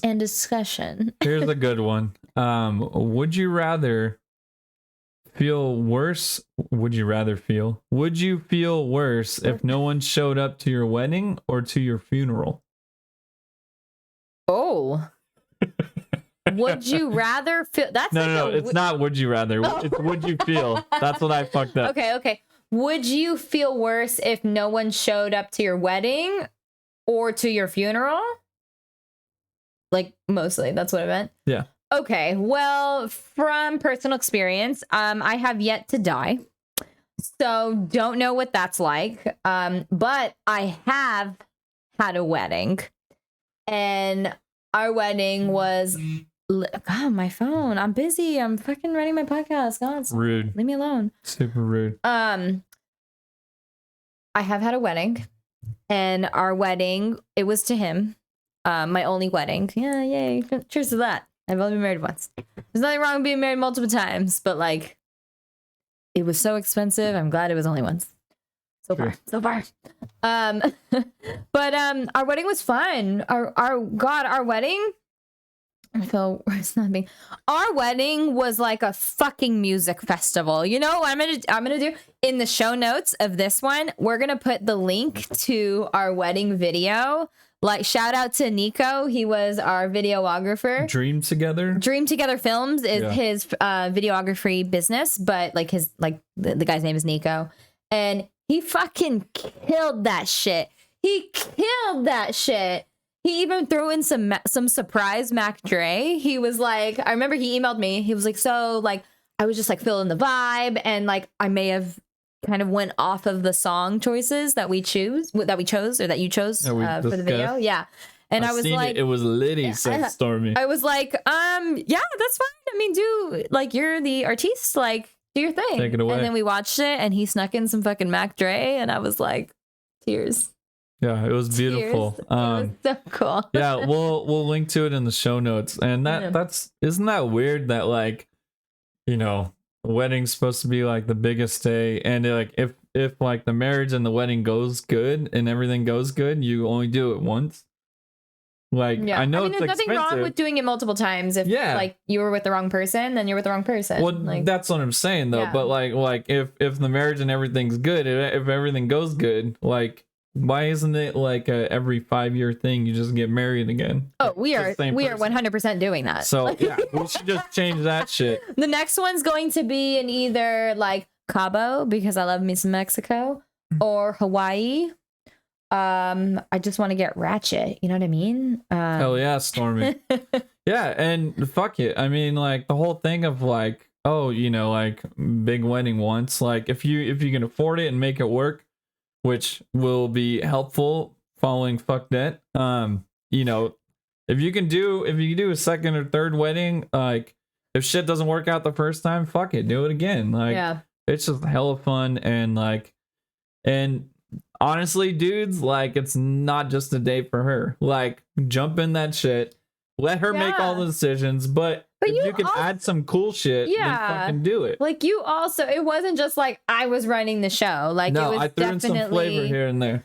And discussion. Here's a good one. Would you feel worse if no one showed up to your wedding or to your funeral? Oh. would you rather feel? That's No, it's not would you rather. It's would you feel. That's what I fucked up. Okay. Would you feel worse if no one showed up to your wedding or to your funeral? Like, mostly, that's what I meant. Yeah. Okay, well, from personal experience, I have yet to die. So don't know what that's like. But I have had a wedding. And our wedding was God, my phone. I'm busy. I'm fucking running my podcast. God, Rude. leave me alone. Super rude. I have had a wedding, and our wedding, it was to him. My only wedding. Yeah, yay. Cheers to that. I've only been married once. There's nothing wrong with being married multiple times, but like, it was so expensive. I'm glad it was only once. So far. But our wedding was fun. Our wedding. I feel worse not being. Our wedding was like a fucking music festival. You know what I'm gonna do in the show notes of this one? We're gonna put the link to our wedding video. Like, shout out to Nico. He was our videographer. Dream Together Films is his videography business, but like the guy's name is Nico, and he fucking killed that shit. He even threw in some surprise Mac Dre. He was like, I remember he emailed me. He was like, so like, I was just like feeling the vibe, and like I may have kind of went off of the song choices that you chose for the video. Yeah. And I was like, it was litty, said Stormy. I was like, yeah, that's fine. I mean, you're the artiste, like, do your thing. Take it away. And then we watched it, and he snuck in some fucking Mac Dre, and I was like, tears. Yeah, it was beautiful. It was so cool. Yeah, we'll link to it in the show notes. And isn't that weird that, like, you know, the wedding's supposed to be like the biggest day, and like if like the marriage and the wedding goes good and everything goes good, you only do it once. Like, I know there's nothing wrong with doing it multiple times. If like you were with the wrong person, then you're with the wrong person. Well, like, that's what I'm saying though. Yeah. But like if the marriage and everything's good, if everything goes good, like, why isn't it like every 5-year thing you just get married again? Oh, we are 100% doing that. So yeah, we should just change that shit. The next one's going to be in either like Cabo, because I love me some Mexico, or Hawaii. I just want to get ratchet. You know what I mean? Hell yeah, Stormy. Yeah, and fuck it. I mean, like, the whole thing of like, oh, you know, like, big wedding once. Like, if you can afford it and make it work, which will be helpful following fuck that. You know, if you can do a second or third wedding, like, if shit doesn't work out the first time, fuck it, do it again. Like, it's just hella fun, and like, and honestly, dudes, like, it's not just a date for her. Like, jump in that shit, let her make all the decisions, but if you can add some cool shit, then fucking do it. Like, you also, it wasn't just like I was running the show. Like, no, it was I threw in some flavor here and there.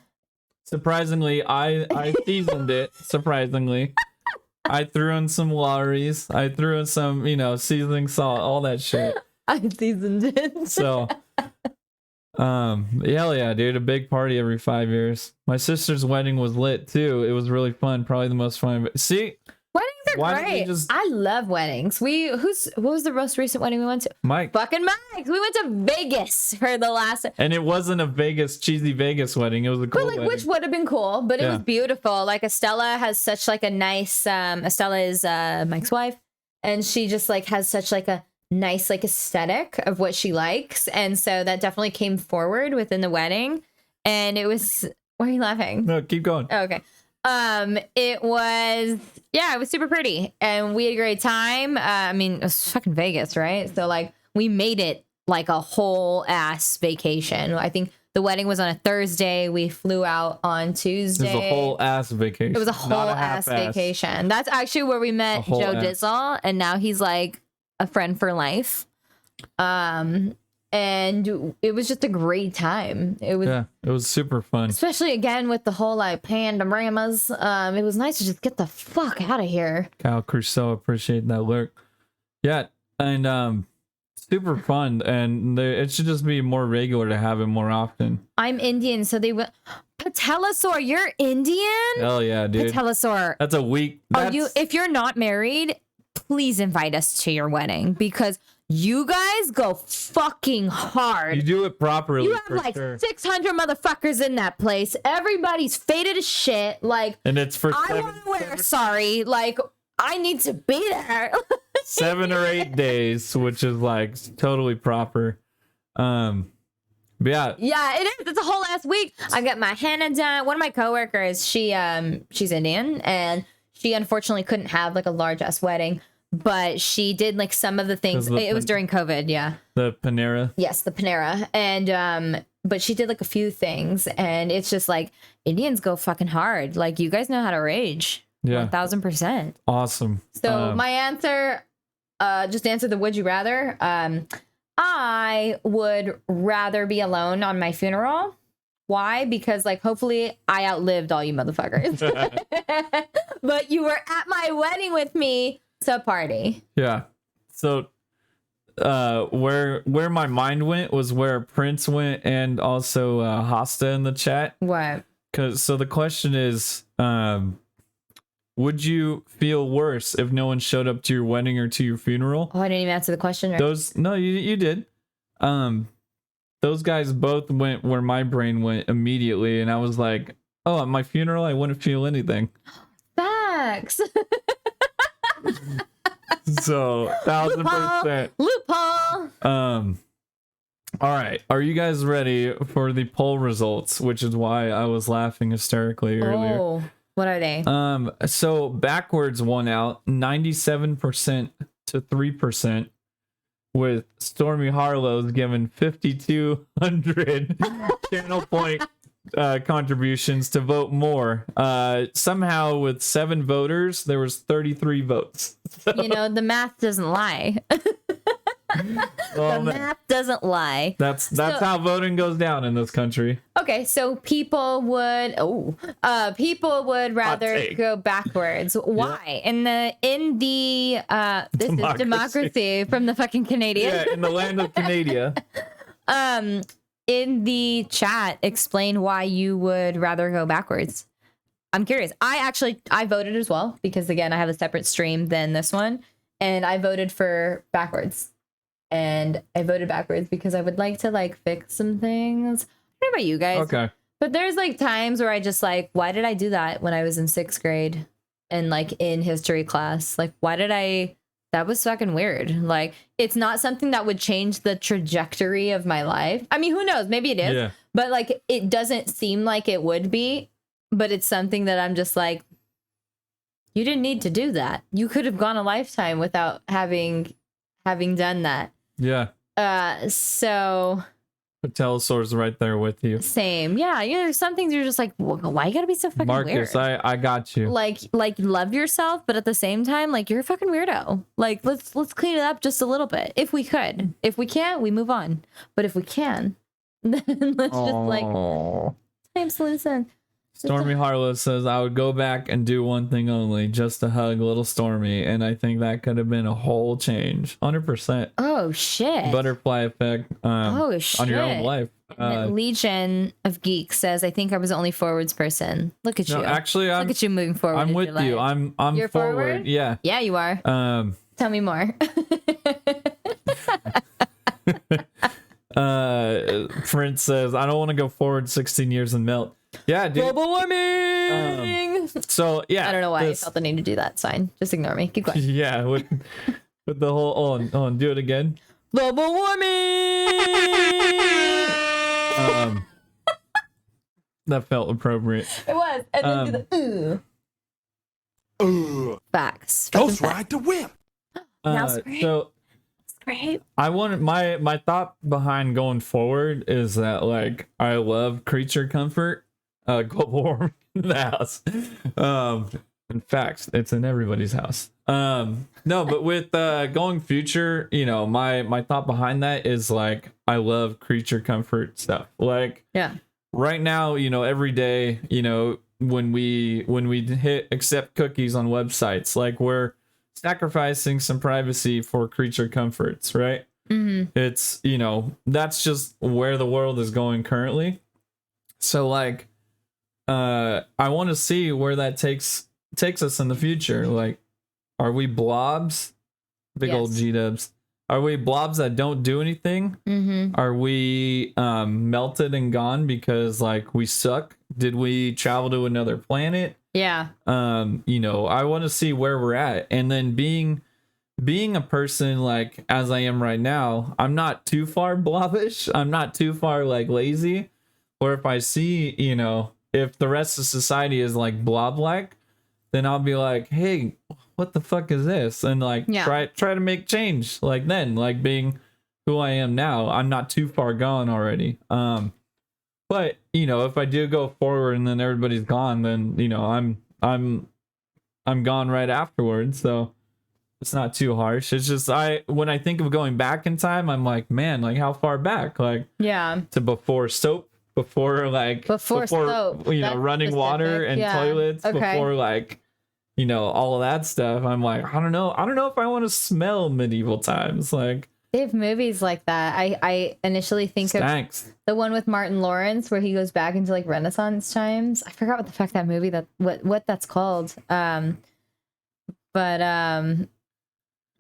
Surprisingly, I seasoned it. Surprisingly, I threw in some Lawry's. I threw in some, you know, seasoning salt, all that shit. I seasoned it. So, hell yeah, dude! A big party every 5 years. My sister's wedding was lit too. It was really fun. Probably the most fun. See. Weddings are great. I love weddings. What was the most recent wedding we went to? Mike. Fucking Mike. We went to Vegas for the last. And it wasn't a cheesy Vegas wedding. It was a cool wedding. Which would have been cool, but it was beautiful. Like, Estella has such like a nice. Estella is Mike's wife, and she just like has such like a nice like aesthetic of what she likes, and so that definitely came forward within the wedding. And it was. Why are you laughing? No, keep going. Oh, okay. It was super pretty, and we had a great time. I mean, it was fucking Vegas, right? So like, we made it like a whole ass vacation. I think the wedding was on a Thursday. We flew out on Tuesday. It was a whole ass vacation. It was a whole ass vacation. That's actually where we met Joe Dizzle, and now he's like a friend for life. And it was just a great time. It was super fun. Especially again with the whole like pandoramas. It was nice to just get the fuck out of here. Kyle Crusoe, appreciate that look. Yeah, and super fun, and it should just be more regular to have it more often. I'm Indian, so they will. Patelosaur, you're Indian? Hell yeah, dude. Patelosaur. That's a week. If you're not married, please invite us to your wedding because you guys go fucking hard. You do it properly. You have like 600 motherfuckers in that place. Everybody's faded as shit. Like, and it's for I want to wear a sari. Like, I need to be there. 7 or 8 days, which is like totally proper. But yeah. Yeah, it is. It's a whole ass week. I got my henna done. One of my coworkers, she's Indian, and she unfortunately couldn't have like a large ass wedding. But she did like some of the things. It was during COVID, yeah. The Panera. Yes, the Panera. And but she did like a few things, and it's just like Indians go fucking hard. Like you guys know how to rage. Yeah. 1000%. Awesome. So my answer, just answer the would you rather. I would rather be alone on my funeral. Why? Because like hopefully I outlived all you motherfuckers. But you were at my wedding with me. To party. Yeah. So where my mind went was where Prince went, and also Hosta in the chat. What? So the question is, would you feel worse if no one showed up to your wedding or to your funeral? Oh, I didn't even answer the question. Right? No, you did. Those guys both went where my brain went immediately, and I was like, oh, at my funeral I wouldn't feel anything. Facts. So 1000%. Loophole. All right. Are you guys ready for the poll results? Which is why I was laughing hysterically earlier. Oh, what are they? So backwards won out 97% to 3%, with Stormy Harlow's given 5,200 channel point contributions to vote more. Somehow with 7 voters there was 33 votes. You know, the math doesn't lie. Math doesn't lie. That's how voting goes down in this country. Okay, so people would rather go backwards. Why? Yeah. In the this is democracy from the fucking Canadian. Yeah, in the land of Canada. In the chat, explain why you would rather go backwards. I'm curious. I voted as well because again, I have a separate stream than this one, and I voted for backwards. And I voted backwards because I would like to like fix some things. I don't know about you guys. Okay. But there's like times where I just like, why did I do that when I was in 6th grade and like in history class? Like, that was fucking weird. Like, it's not something that would change the trajectory of my life. I mean, who knows? Maybe it is. Yeah. But like, it doesn't seem like it would be. But it's something that I'm just like, you didn't need to do that. You could have gone a lifetime without having done that. Yeah. So Patelsaur's right there with you. Same. Yeah. You know, there's some things you're just like, why you gotta be so fucking Marcus, weird? I got you. Like love yourself, but at the same time, like you're a fucking weirdo. Like let's clean it up just a little bit. If we could. If we can't, we move on. But if we can, then let's just like time solution. Stormy Harlow says, I would go back and do one thing only, just to hug little Stormy. And I think that could have been a whole change. 100%. Oh, shit. Butterfly effect on your own life. Legion of Geeks says, I think I was the only forwards person. Look at you. Actually, look at you moving forward. I'm with you. I'm You're forward? Yeah. Yeah, you are. Tell me more. Prince says, I don't want to go forward 16 years and melt. Yeah, dude. Global warming. So yeah, I don't know why I felt the need to do that. It's fine. Just ignore me. Keep going. Yeah, with the whole do it again. Global warming. That felt appropriate. It was. And then do the Facts. Ghost ride the whip. That's great. So great. I wanted my thought behind going forward is that like I love creature comfort. Global warming in the house. In fact, it's in everybody's house. No, but with going future, you know, my thought behind that is like I love creature comfort stuff. Like, yeah, right now, you know, every day, you know, when we hit accept cookies on websites, like we're sacrificing some privacy for creature comforts, right? Mm-hmm. It's, you know, that's just where the world is going currently. So like I want to see where that takes us in the future. Like Are we blobs? Big old Yes. G-dubs. Are we blobs that don't do anything? Mm-hmm. Are we melted and gone because like we suck? Did we travel to another planet? Yeah. You know, I want to see where we're at. And then being a person like as I am right now, I'm not too far blobbish. I'm not too far like lazy. Or if I see, you know, if the rest of society is like blob like, then I'll be like, hey, what the fuck is this? And like Yeah. try to make change. Like then, like being who I am now, I'm not too far gone already. But you know, if I do go forward and then everybody's gone, then you know, I'm gone right afterwards. So it's not too harsh. It's just when I think of going back in time, I'm like, man, like how far back? Like Yeah. to before soap, before soap. you know, That's running water specific. and Yeah. toilets, Okay. before like, you know, all of that stuff. I'm like, I don't know if I want to smell medieval times. Like They have movies like that. I initially think of thanks. the one with Martin Lawrence where he goes back into like Renaissance times. I forgot what the fuck that movie what that's called. But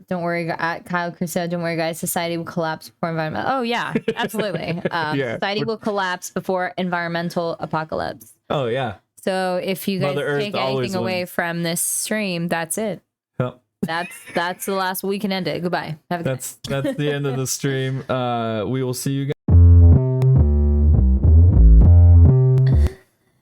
don't worry, Kyle Crusoe. Don't worry, guys. Society will collapse before environment. Oh yeah, absolutely. Yeah. Society will collapse before environmental apocalypse. Oh yeah. So if you guys Mother Earth take always anything away wins. from this stream, that's it. Yep. That's the last we can end it. Goodbye. Have a good night. That's the end of the stream. We will see you guys.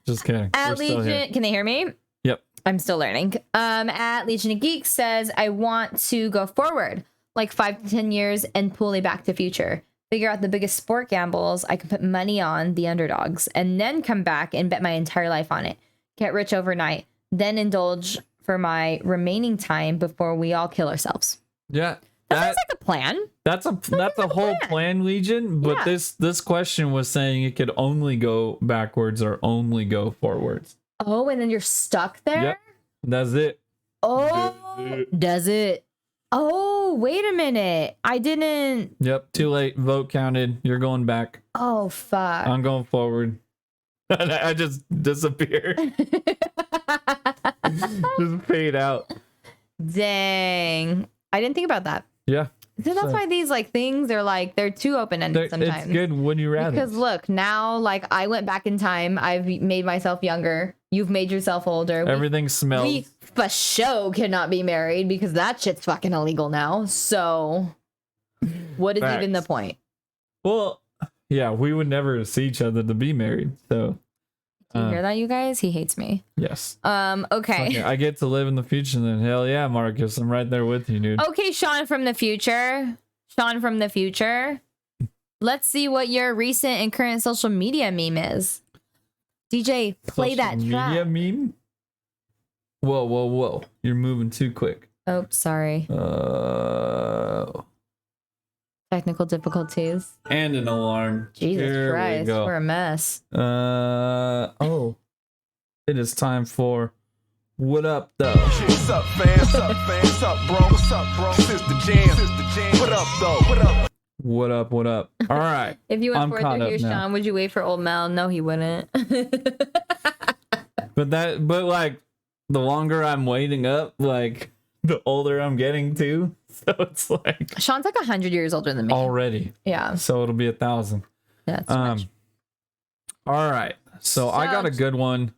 Just kidding. At We're still here. Legion, can they hear me? Yep. I'm still learning. At Legion of Geeks says, I want to go forward like 5 to 10 years and pull a Back to Future. Figure out the biggest sport gambles I can put money on, the underdogs, and then come back and bet my entire life on it. Get rich overnight, then indulge for my remaining time before we all kill ourselves. Yeah. That sounds like a plan. That's a whole plan, Legion. But Yeah. this question was saying it could only go backwards or only go forwards. Oh, and then you're stuck there? Yep. That's it. Oh, does it? Oh, wait a minute. I didn't. Yep. Too late. Vote counted. You're going back. Oh, fuck. I'm going forward. I just disappeared. Just fade out. Dang. I didn't think about that. Yeah. So that's why these like things are like they're too open-ended sometimes. It's good. Would you rather? Because look, now like I went back in time, I've made myself younger. You've made yourself older. Everything smells. We for show cannot be married because that shit's fucking illegal now. So what is Facts. even the point? Well, yeah, we would never see each other to be married. So Do you hear that, you guys? He hates me. yes. Okay. Okay, I get to live in the future then. Hell yeah, Marcus. I'm right there with you, dude. Okay, Sean from the future. Sean from the future. Let's see what your recent and current social media meme is. DJ, play Social that media track. meme? Whoa. You're moving too quick. Oh, sorry. Technical difficulties. And an alarm. Jesus Here Christ, we go. we're a mess. Oh. It is time for What Up Though. What's up, fam? What's up, fam? What's up, bro? What's up, bro? Sister Jam. What up, though? What up? What up? All right. If you went I'm caught further here, up now. Sean, would you wait for old Mel? No, he wouldn't. But like the longer I'm waiting up, like the older I'm getting too. So it's like Sean's like 100 years older than me. already. Yeah, So it'll be 1,000. that's too much. All right. So I got a good one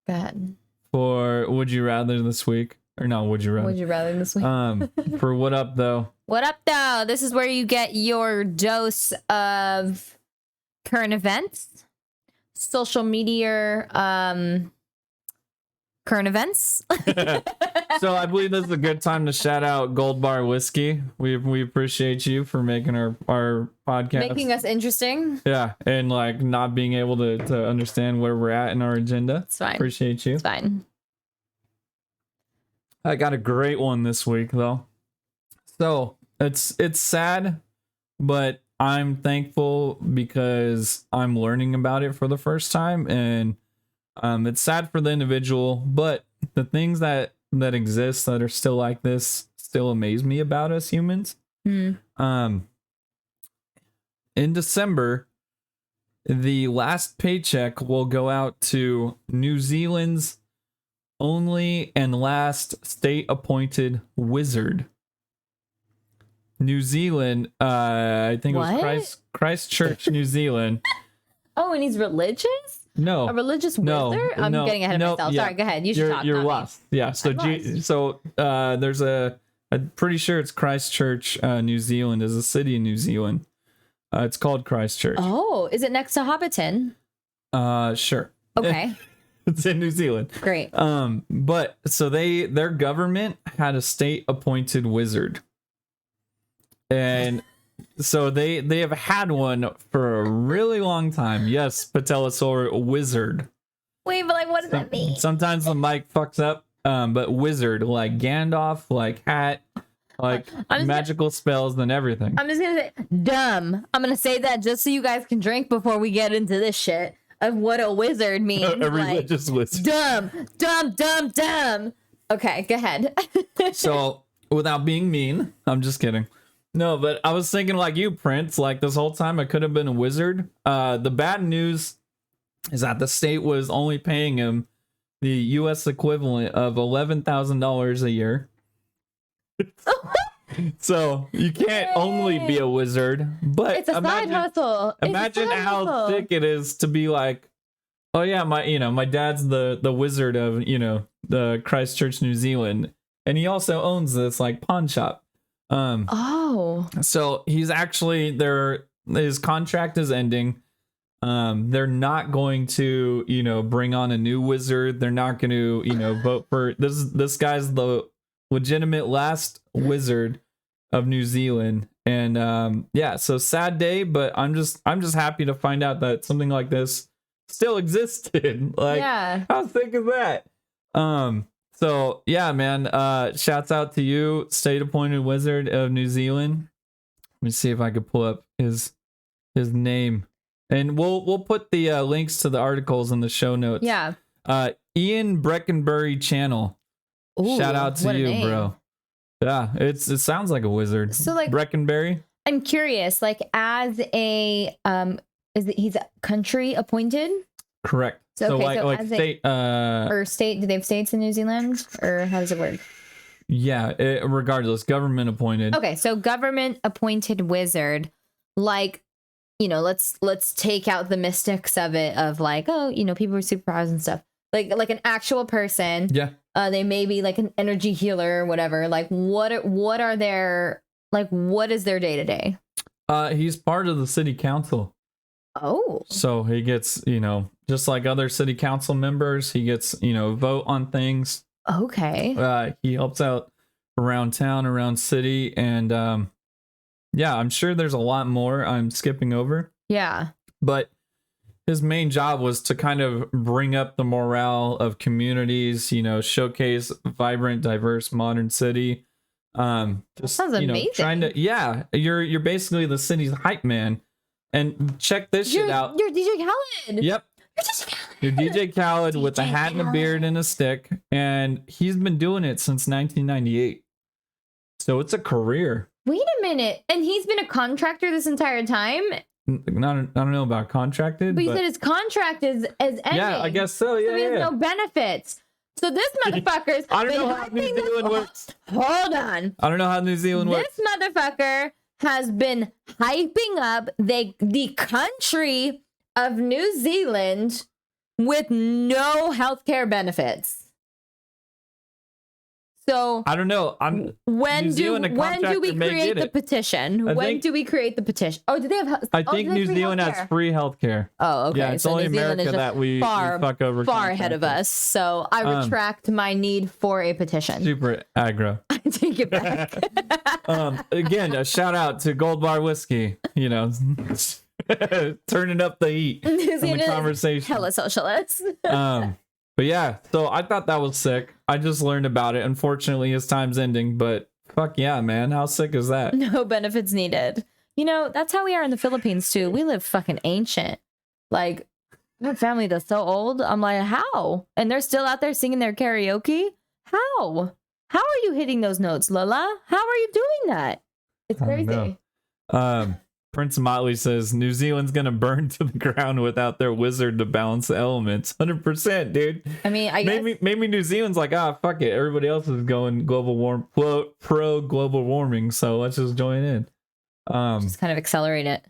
Go ahead. for Would You Rather this week. Or no, Would You Rather? Would you rather this week? For What Up Though. What up, though? This is where you get your dose of current events, social media, current events. So I believe this is a good time to shout out Gold Bar Whiskey. We appreciate you for making our podcast. Making us interesting. Yeah, and like not being able to understand where we're at in our agenda. It's fine. Appreciate you. It's fine. I got a great one this week though. So it's sad, but I'm thankful because I'm learning about it for the first time, and it's sad for the individual, but the things that exist that are still like this still amaze me about us humans. Hmm. In December, the last paycheck will go out to New Zealand's only and last state-appointed wizard. New Zealand, I think it was What? Christchurch, New Zealand. Oh, and he's religious? No. A religious wizard? I'm getting ahead of myself. Sorry, go ahead. You should talk. You're not me. lost. Yeah. So there's I'm pretty sure it's Christchurch, New Zealand is a city in New Zealand. It's called Christchurch. Oh, is it next to Hobbiton? Sure. Okay. It's in New Zealand. Great. But so their government had a state appointed wizard. And so they have had one for a really long time. Yes, Patelosaur wizard. Wait, but like, what does that mean? Sometimes the mic fucks up. But wizard, like Gandalf, like hat, like magical spells and everything. I'm just gonna say dumb. I'm gonna say that just so you guys can drink before we get into this shit of what a wizard means. A religious wizard. Dumb. Okay, go ahead. So without being mean, I'm just kidding. No, but I was thinking like you, Prince. Like this whole time, I could have been a wizard. The bad news is that the state was only paying him the U.S. equivalent of $11,000 a year. So you can't only be a wizard, but It's a side hustle. Imagine how sick it is to be like, oh yeah, my dad's the wizard of the Christchurch, New Zealand, and he also owns this like pawn shop. So he's actually his contract is ending. They're not going to bring on a new wizard. They're not going to vote for this guy's the legitimate last wizard of New Zealand. And so sad day, but I'm just happy to find out that something like this still existed. Like, yeah. How sick is that? So yeah, man, shouts out to you, state appointed wizard of New Zealand. Let me see if I could pull up his name, and we'll put the links to the articles in the show notes. Yeah. Ian Breckenbury Channel. Ooh, shout out to you, bro. Yeah, it sounds like a wizard. So like Breckenbury. I'm curious, like as a he's country appointed? Correct. So like state or state, do they have states in New Zealand, or how does it work? Yeah, regardless, government appointed. Okay, so government appointed wizard, like, let's take out the mystics of it, of like, people with superpowers and stuff. Like an actual person. Yeah. They may be like an energy healer or whatever. Like what is their day to day? He's part of the city council. Oh. So he gets, just like other city council members, he gets, vote on things. Okay. He helps out around town, around city, and I'm sure there's a lot more I'm skipping over. Yeah. But his main job was to kind of bring up the morale of communities, showcase vibrant, diverse, modern city. Just, sounds amazing. You're basically the city's hype man. And check this shit out. You're DJ Khaled. Yep. You're DJ Khaled with a hat and a beard and a stick. And he's been doing it since 1998. So it's a career. Wait a minute. And he's been a contractor this entire time? I don't know about contracted. But you said his contract is ending. Yeah, I guess so. Yeah, so he has no benefits. So this motherfucker's I don't know how New Zealand works. Hold on. I don't know how New Zealand works. This motherfucker has been hyping up the country of New Zealand with no healthcare benefits. So I don't know. When do we create the petition? When do we create the petition? Oh, do they have? I think New Zealand has free healthcare. Oh, okay. Yeah, it's only America that we fuck over. Far ahead of us. So I retract my need for a petition. Super aggro. I take it back. Again, a shout out to Gold Bar Whiskey. Turning up the heat in the conversation. Hella socialist. But yeah, so I thought that was sick. I just learned about it. Unfortunately, his time's ending, but fuck yeah, man. How sick is that? No benefits needed. That's how we are in the Philippines too. We live fucking ancient. Like, my family that's so old. I'm like, how? And they're still out there singing their karaoke? How? How are you hitting those notes, Lola? How are you doing that? It's crazy. Prince Motley says New Zealand's gonna burn to the ground without their wizard to balance the elements. 100%, dude. I mean, I guess Maybe New Zealand's like, fuck it. Everybody else is going pro global warming, so let's just join in. just kind of accelerate it.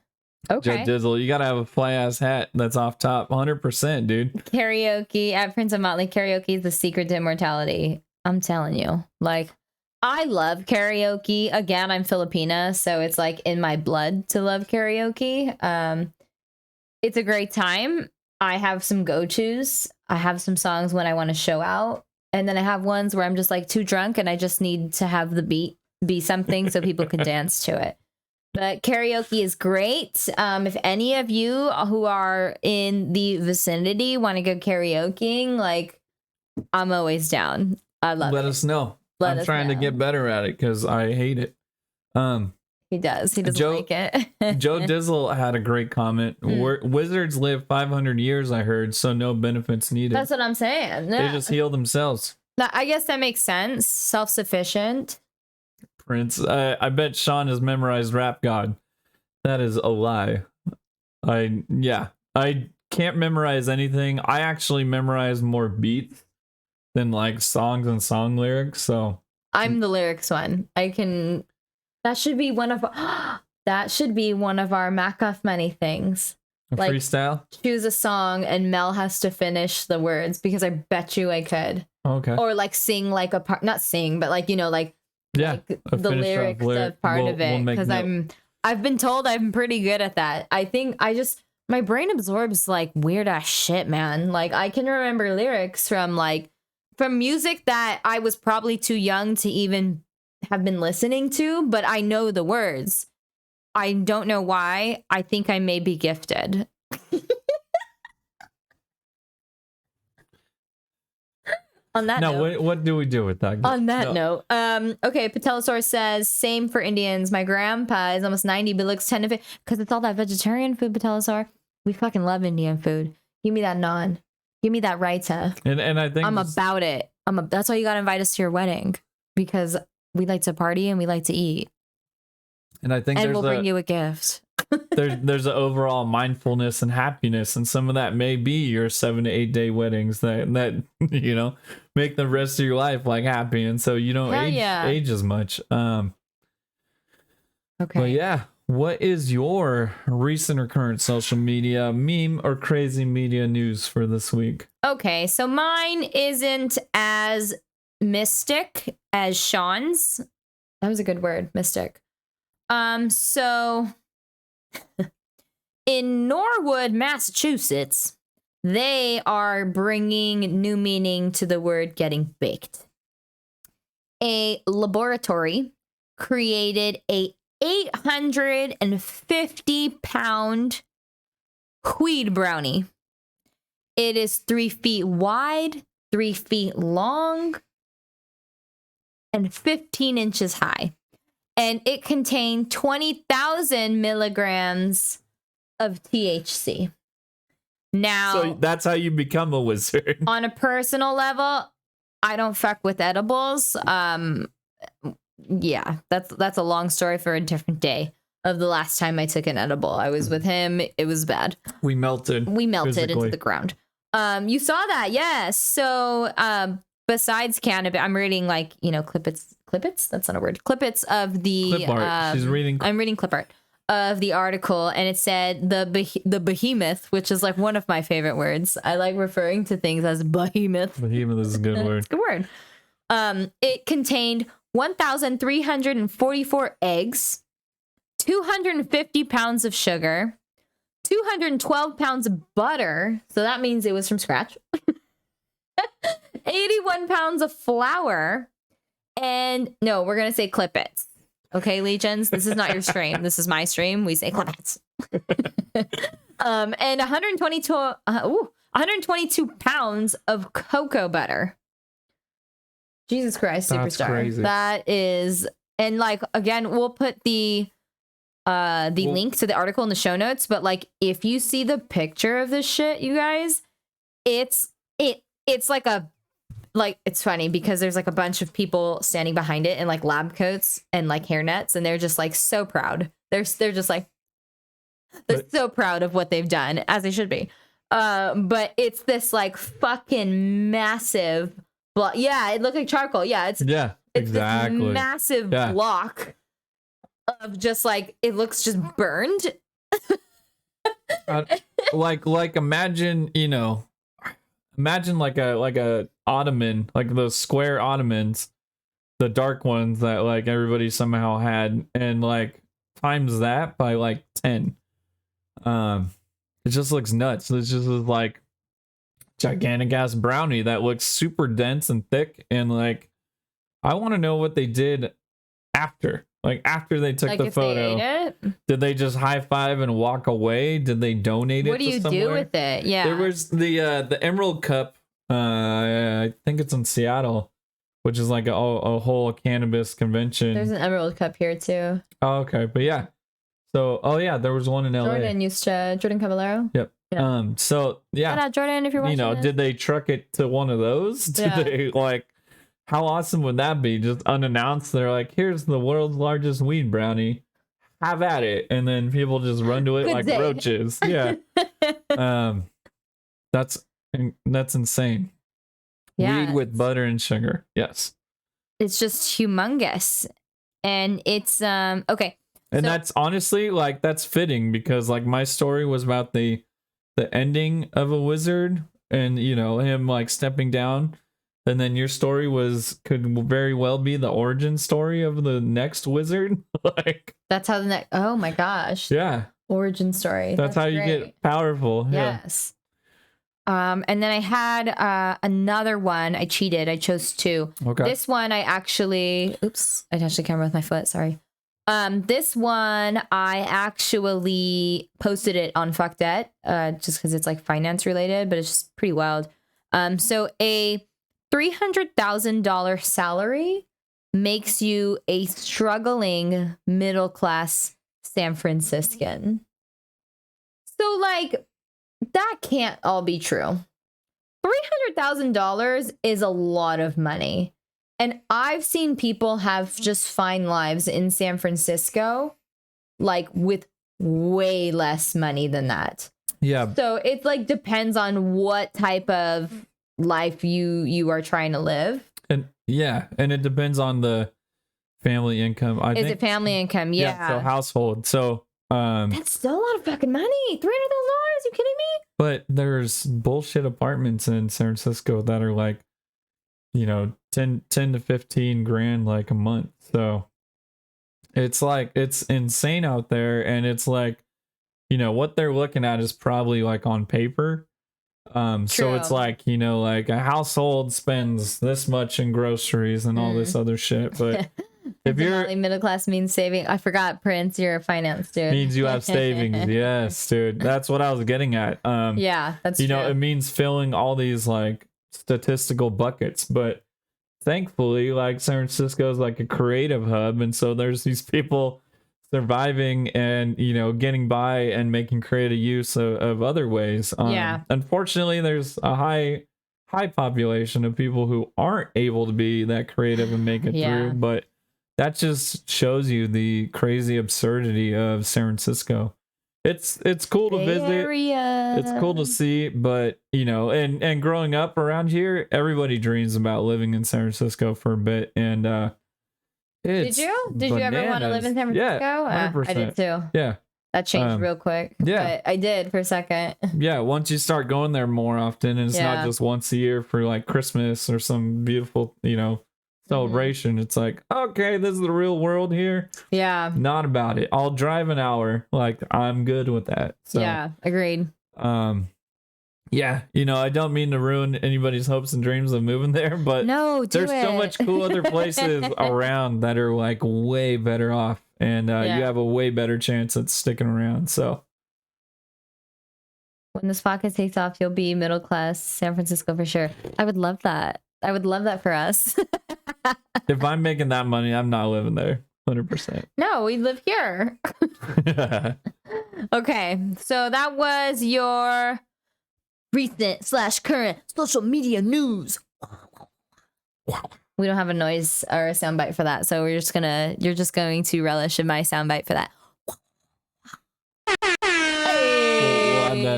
Okay. Joe Dizzle, you gotta have a fly ass hat that's off top. 100%, dude. Karaoke at Prince of Motley. Karaoke is the secret to immortality. I'm telling you, like, I love karaoke. Again, I'm Filipina, so it's like in my blood to love karaoke. It's a great time. I have some go-tos. I have some songs when I want to show out, and then I have ones where I'm just like too drunk and I just need to have the beat be something so people can dance to it. But karaoke is great. If any of you who are in the vicinity want to go karaokeing, like, I'm always down. I love it. Let us know. I'm trying to get better at it because I hate it. He does. He doesn't like it. Joe Dizzle had a great comment. Wizards live 500 years, I heard, so no benefits needed. That's what I'm saying. They just heal themselves. I guess that makes sense. Self-sufficient. Prince, I bet Sean has memorized Rap God. That is a lie. I can't memorize anything. I actually memorize more beats than like songs and song lyrics. So I'm the lyrics one. That should be one of our Machoff'n things. like, freestyle. Choose a song and Mel has to finish the words because I bet you I could. Okay. Or like sing like a part, not sing, but like, like the lyrics of part of it. Because I've been told I'm pretty good at that. I think my brain absorbs like weird ass shit, man. Like I can remember lyrics from music that I was probably too young to even have been listening to, but I know the words. I don't know why. I think I may be gifted. On that note. What do we do with that? On that note, okay, Patelosaurus says, same for Indians. My grandpa is almost 90, but looks 10 to 15, because it's all that vegetarian food, Patelosaur. We fucking love Indian food. Give me that naan. Give me that raita. And I think I'm about it. That's why you got to invite us to your wedding, because we like to party and we like to eat. And I think we'll bring you a gift. there's an overall mindfulness and happiness, and some of that may be your 7 to 8 day weddings that make the rest of your life like happy, and so you don't age as much. Okay. But yeah, what is your recent or current social media meme or crazy media news for this week? Okay, so mine isn't as mystic as Sean's. That was a good word, mystic. So in Norwood, Massachusetts, they are bringing new meaning to the word getting baked. A laboratory created a 850-pound weed brownie. It is 3 feet wide, 3 feet long, and 15 inches high. And it contained 20,000 milligrams of THC. Now, so that's how you become a wizard. On a personal level, I don't fuck with edibles. Yeah, that's a long story for a different day. Of the last time I took an edible, I was with him. It was bad. We melted physically into the ground. You saw that, yes. So, besides cannabis, I'm reading clippets. That's not a word. Clippets of the clip art. She's reading. I'm reading clip art of the article, and it said the behemoth, which is like one of my favorite words. I like referring to things as behemoth. Behemoth is a good word. It's a good word. It contained 1,344 eggs, 250 pounds of sugar, 212 pounds of butter. So that means it was from scratch. 81 pounds of flour. And no, we're going to say clippets. Okay, legions, this is not your stream. This is my stream. We say clippets. And 122 pounds of cocoa butter. Jesus Christ, That's superstar. crazy. That is, and again, we'll put the link to the article in the show notes, but if you see the picture of this shit, you guys, it's it's funny because there's a bunch of people standing behind it in lab coats and hairnets, and they're just so proud. They're just They're so proud of what they've done, as they should be. But it's this like fucking massive block. Yeah, it looked like charcoal. Yeah, it's exactly this massive block of just like, it looks just burned. like imagine, imagine like a ottoman, like those square ottomans, the dark ones that like everybody somehow had, and like times that by like 10. It just looks nuts. It's just like gigantic ass brownie that looks super dense and thick, and like I want to know what they did after. Like after they took the photo, did they just high five and walk away? Did they donate it? What do you do with it? Yeah, there was the Emerald Cup. I think it's in Seattle, which is like a whole cannabis convention. There's an Emerald Cup here too. Oh, okay, but yeah. So, there was one in LA. Jordan Caballero. Yep. Yeah. So yeah. Shout out Jordan if you're watching. This. Did they truck it to one of those? Did they like? How awesome would that be? Just unannounced, they're like, "Here's the world's largest weed brownie. Have at it," and then people just run to it like roaches. Yeah. That's insane. Yeah. Weed with butter and sugar. Yes. It's just humongous, and it's okay. And that's honestly like that's fitting because like my story was about the ending of a wizard and him like stepping down. And then your story could very well be the origin story of the next wizard. Like that's how the next. Oh my gosh. Yeah. Origin story. That's how you get powerful. Yes. Yeah. And then I had another one. I cheated. I chose 2. Okay. This one I actually. Oops! I touched the camera with my foot. Sorry. This one I actually posted it on Fuck Debt, just because it's like finance related, but it's just pretty wild. So a $300,000 salary makes you a struggling middle class San Franciscan. So like that can't all be true. $300,000 is a lot of money. And I've seen people have just fine lives in San Francisco, like with way less money than that. Yeah. So it like depends on what type of life you are trying to live. And it depends on the family income. Is it family income? Yeah. So household. So that's still a lot of fucking money. $300,000? You kidding me? But there's bullshit apartments in San Francisco that are like, 10 to 15 grand like a month. So it's like it's insane out there, and it's like what they're looking at is probably like on paper. So it's like like a household spends this much in groceries and all this other shit, but if you're middle class means saving. I forgot, Prince, you're a finance dude. Means you have savings. Yes, dude, that's what I was getting at. Yeah, that's true. It means filling all these like statistical buckets, but thankfully like San Francisco is like a creative hub, and so there's these people surviving and getting by and making creative use of other ways. Unfortunately there's a high population of people who aren't able to be that creative and make it through, but that just shows you the crazy absurdity of San Francisco. It's cool to visit. It's cool to see, but and growing up around here, everybody dreams about living in San Francisco for a bit. And did you ever want to live in San Francisco? Yeah, 100%. I did too. Yeah, that changed real quick. Yeah, but I did for a second. Yeah, once you start going there more often, and it's not just once a year for like Christmas or some beautiful celebration. It's like, okay, this is the real world here. Yeah, not about it. I'll drive an hour. Like I'm good with that. So, yeah, agreed. Yeah, I don't mean to ruin anybody's hopes and dreams of moving there, but there's so much cool other places around that are like way better off, and you have a way better chance at sticking around. So when this podcast takes off, you'll be middle class San Francisco for sure. I would love that. I would love that for us. If I'm making that money, I'm not living there. 100%. No, we live here. Okay, so that was your recent/current social media news. We don't have a noise or a soundbite for that, so you're just going to relish in my soundbite for that.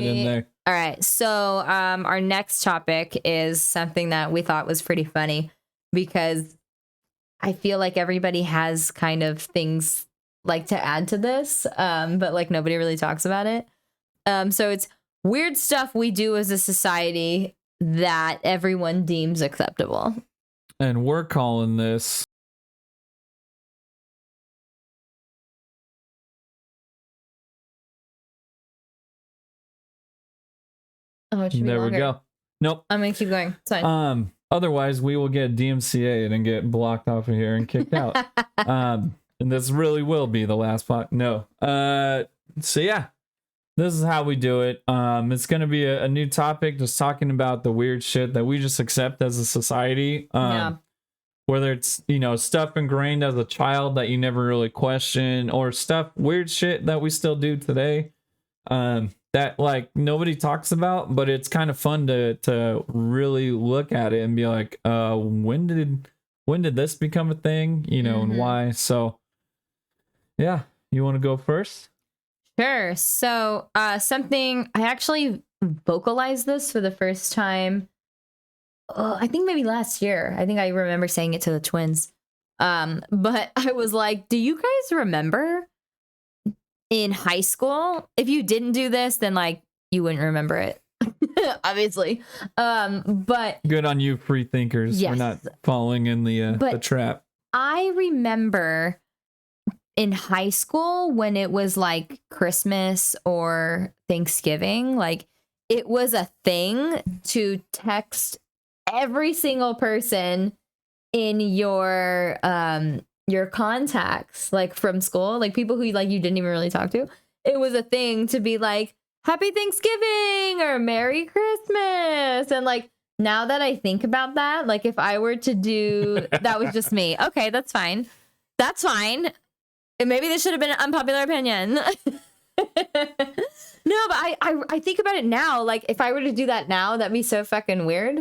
that in there. All right. So our next topic is something that we thought was pretty funny because I feel like everybody has kind of things like to add to this, but like nobody really talks about it. So it's weird stuff we do as a society that everyone deems acceptable. And we're calling this Oh, it should be there longer. we go. Nope. I'm gonna keep going. It's fine. Otherwise we will get DMCA'd and get blocked off of here and kicked out. And this really will be the last part. No. So yeah, this is how we do it. It's gonna be a new topic, just talking about the weird shit that we just accept as a society. Yeah. Whether it's, you know, stuff ingrained as a child that you never really question, or stuff, weird shit that we still do today. That like nobody talks about, but it's kind of fun to really look at it and be like, when did this become a thing, you know, and why? So yeah, you want to go first? Sure. So something I actually vocalized this for the first time. I think maybe last year. I think I remember saying it to the twins. But I was like, do you guys remember in high school? If you didn't do this, then like you wouldn't remember it. Obviously. But Good on you, free thinkers. Yes. We're not falling in the trap. I remember in high school when it was like Christmas or Thanksgiving, like it was a thing to text every single person in your contacts, like from school, like people who like you didn't even really talk to. It was a thing to be like Happy Thanksgiving or Merry Christmas. And like now that I think about that, like if I were to do that was just me. Okay, that's fine. That's fine. And maybe this should have been an unpopular opinion. No, but I think about it now. Like if I were to do that now, that'd be so fucking weird.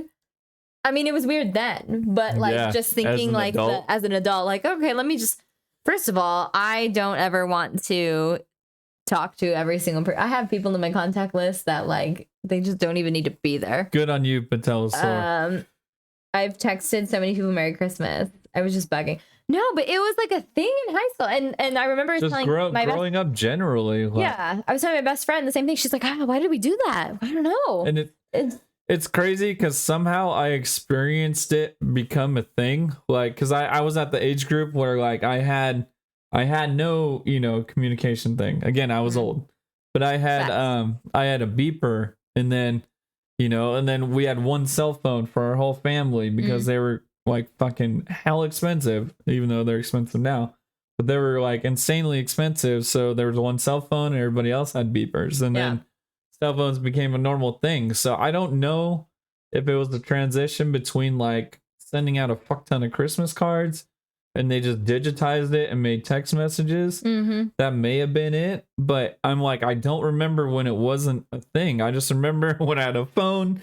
I mean, it was weird then, but like Yeah, just thinking like as an adult, like, okay, let me just, first of all, I don't ever want to talk to every single person. I have people in my contact list that like, they just don't even need to be there. Good on you, Patelosaur. I've texted so many people Merry Christmas. I was just bugging. No, but it was like a thing in high school. And I remember Just telling growing up generally. Like, yeah, I was telling my best friend the same thing. She's like, oh, why did we do that? I don't know. And it's crazy because somehow I experienced it become a thing. Like, because I was at the age group where like I had no, you know, communication thing. Again, I was old, but I had a beeper, and then, you know, and then we had one cell phone for our whole family because they were like fucking hell expensive, even though they're expensive now. But they were like insanely expensive. So there was one cell phone and everybody else had beepers. And then cell phones became a normal thing. So I don't know if it was the transition between like sending out a fuck ton of Christmas cards and they just digitized it and made text messages. That may have been it. But I'm like, I don't remember when it wasn't a thing. I just remember when I had a phone,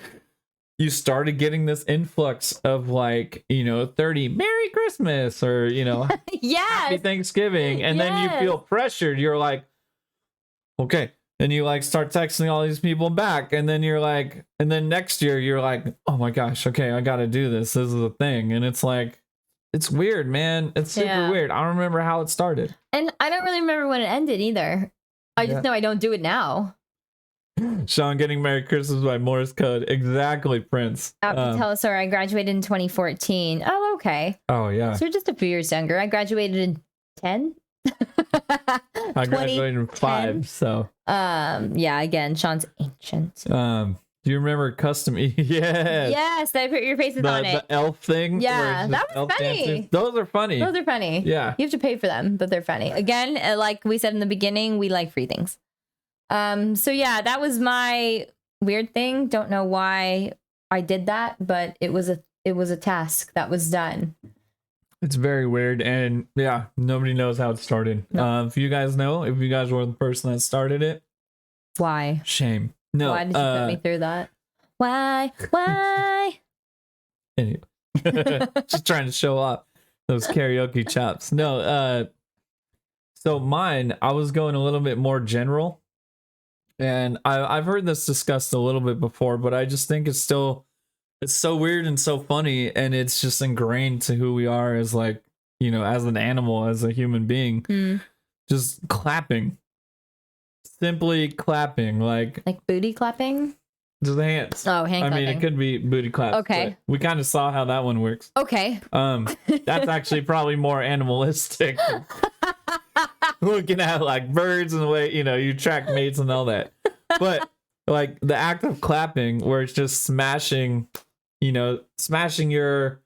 you started getting this influx of like, you know, 30 Merry Christmas or, you know, Happy Thanksgiving. And then you feel pressured. You're like, okay. And you like start texting all these people back. And then you're like, and then next year you're like, oh my gosh, okay, I got to do this. This is a thing. And it's like, it's weird, man. It's super weird. I don't remember how it started. And I don't really remember when it ended either. I just know I don't do it now. Sean getting Merry Christmas by Morse code. Exactly, Prince. Tell us, I graduated in 2014. Oh, okay. Oh, yeah. So you're just a few years younger. I graduated in 10. I graduated in 5, so. Yeah, again, Sean's ancient. Do you remember custom? Yes, I put your faces on it. The elf thing. Yeah, that was funny. Dancers. Those are funny. Those are funny. Yeah. You have to pay for them, but they're funny. Again, like we said in the beginning, we like free things. So yeah, that was my weird thing. Don't know why I did that, but it was a task that was done. It's very weird, and yeah, nobody knows how it started. No. If you guys know, if you guys were the person that started it, why? Shame. No. Why did you put me through that? Why? Anyway, just trying to show off those karaoke chops. No. So mine, I was going a little bit more general. And I've heard this discussed a little bit before, but I just think it's so weird and so funny, and it's just ingrained to who we are as like, as an animal, as a human being. Just clapping. Simply clapping, like booty clapping. just hands. Oh, hand clapping. I mean, it could be booty claps. Okay. We kind of saw how that one works. Okay. That's actually probably more animalistic. Looking at like birds and the way, you track mates and all that. But like the act of clapping where it's just smashing your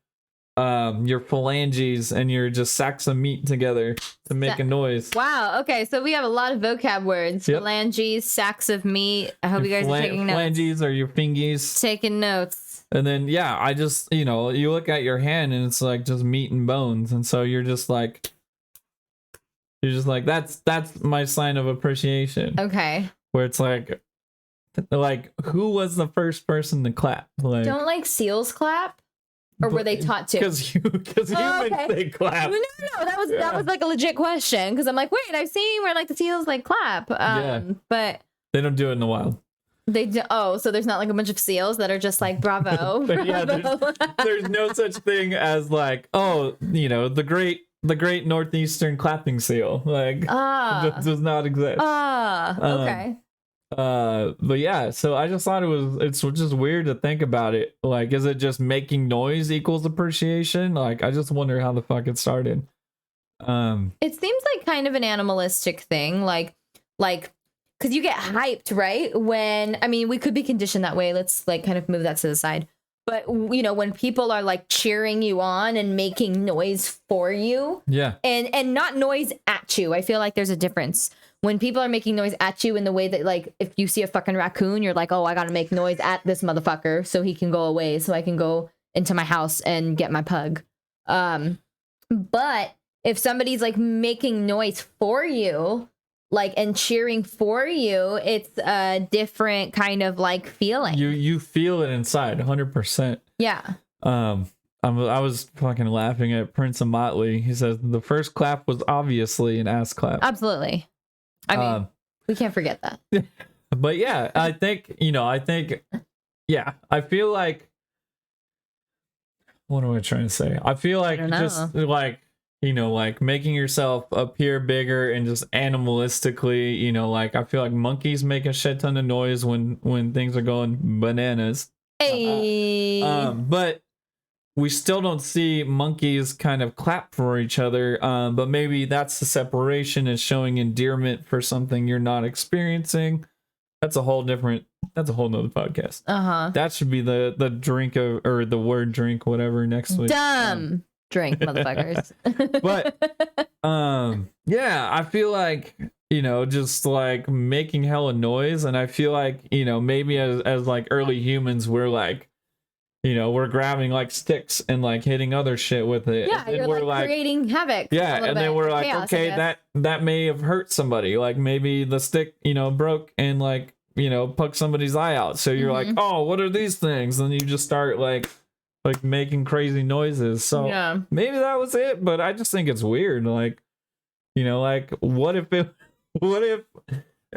phalanges and your just sacks of meat together to make a noise. Wow. Okay. So we have a lot of vocab words. Yep. Phalanges, sacks of meat. I hope you guys are taking notes. Phalanges or your fingies. Taking notes. And then, yeah, I just, you look at your hand and it's like just meat and bones. And so you're just like, that's my sign of appreciation. Okay. Where it's like who was the first person to clap? Like, don't like seals clap? Or were they taught to? Because humans they clap. No, that was like a legit question. Because I'm like, wait, I've seen where like the seals like clap. But they don't do it in the wild. They do. Oh, so there's not like a bunch of seals that are just like bravo. Yeah, there's no such thing as like, the great northeastern clapping seal. Like that does not exist. Okay. But yeah, so I just thought it's just weird to think about it. Like, is it just making noise equals appreciation? Like, I just wonder how the fuck it started. It seems like kind of an animalistic thing, like because you get hyped, right? We could be conditioned that way. Let's like kind of move that to the side. But when people are like cheering you on and making noise for you, yeah, and not noise at you. I feel like there's a difference. When people are making noise at you in the way that, like, if you see a fucking raccoon, you're like, oh, I gotta make noise at this motherfucker so he can go away, so I can go into my house and get my pug. But if somebody's like making noise for you, like, and cheering for you, it's a different kind of like feeling. You feel it inside, 100%. Yeah. I was fucking laughing at Prince of Motley. He says the first clap was obviously an ass clap. Absolutely. I mean, we can't forget that. But yeah, I think, yeah, I feel like, what am I trying to say? I feel like just like, like making yourself appear bigger and just animalistically, like I feel like monkeys make a shit ton of noise when things are going bananas. Hey. But we still don't see monkeys kind of clap for each other, but maybe that's the separation, is showing endearment for something you're not experiencing. That's a whole nother podcast. That should be the drink or the word drink, whatever, next week. Drink, motherfuckers. But yeah, I feel like, just like making hella noise, and I feel like, maybe as like early humans, we're like, we're grabbing like sticks and like hitting other shit with it. Yeah, and you're like creating havoc. Yeah, and then we're like, chaos, okay, that may have hurt somebody. Like maybe the stick, broke and like, poked somebody's eye out. So you're like, oh, what are these things? And you just start like making crazy noises. So yeah, maybe that was it. But I just think it's weird. Like, like what if,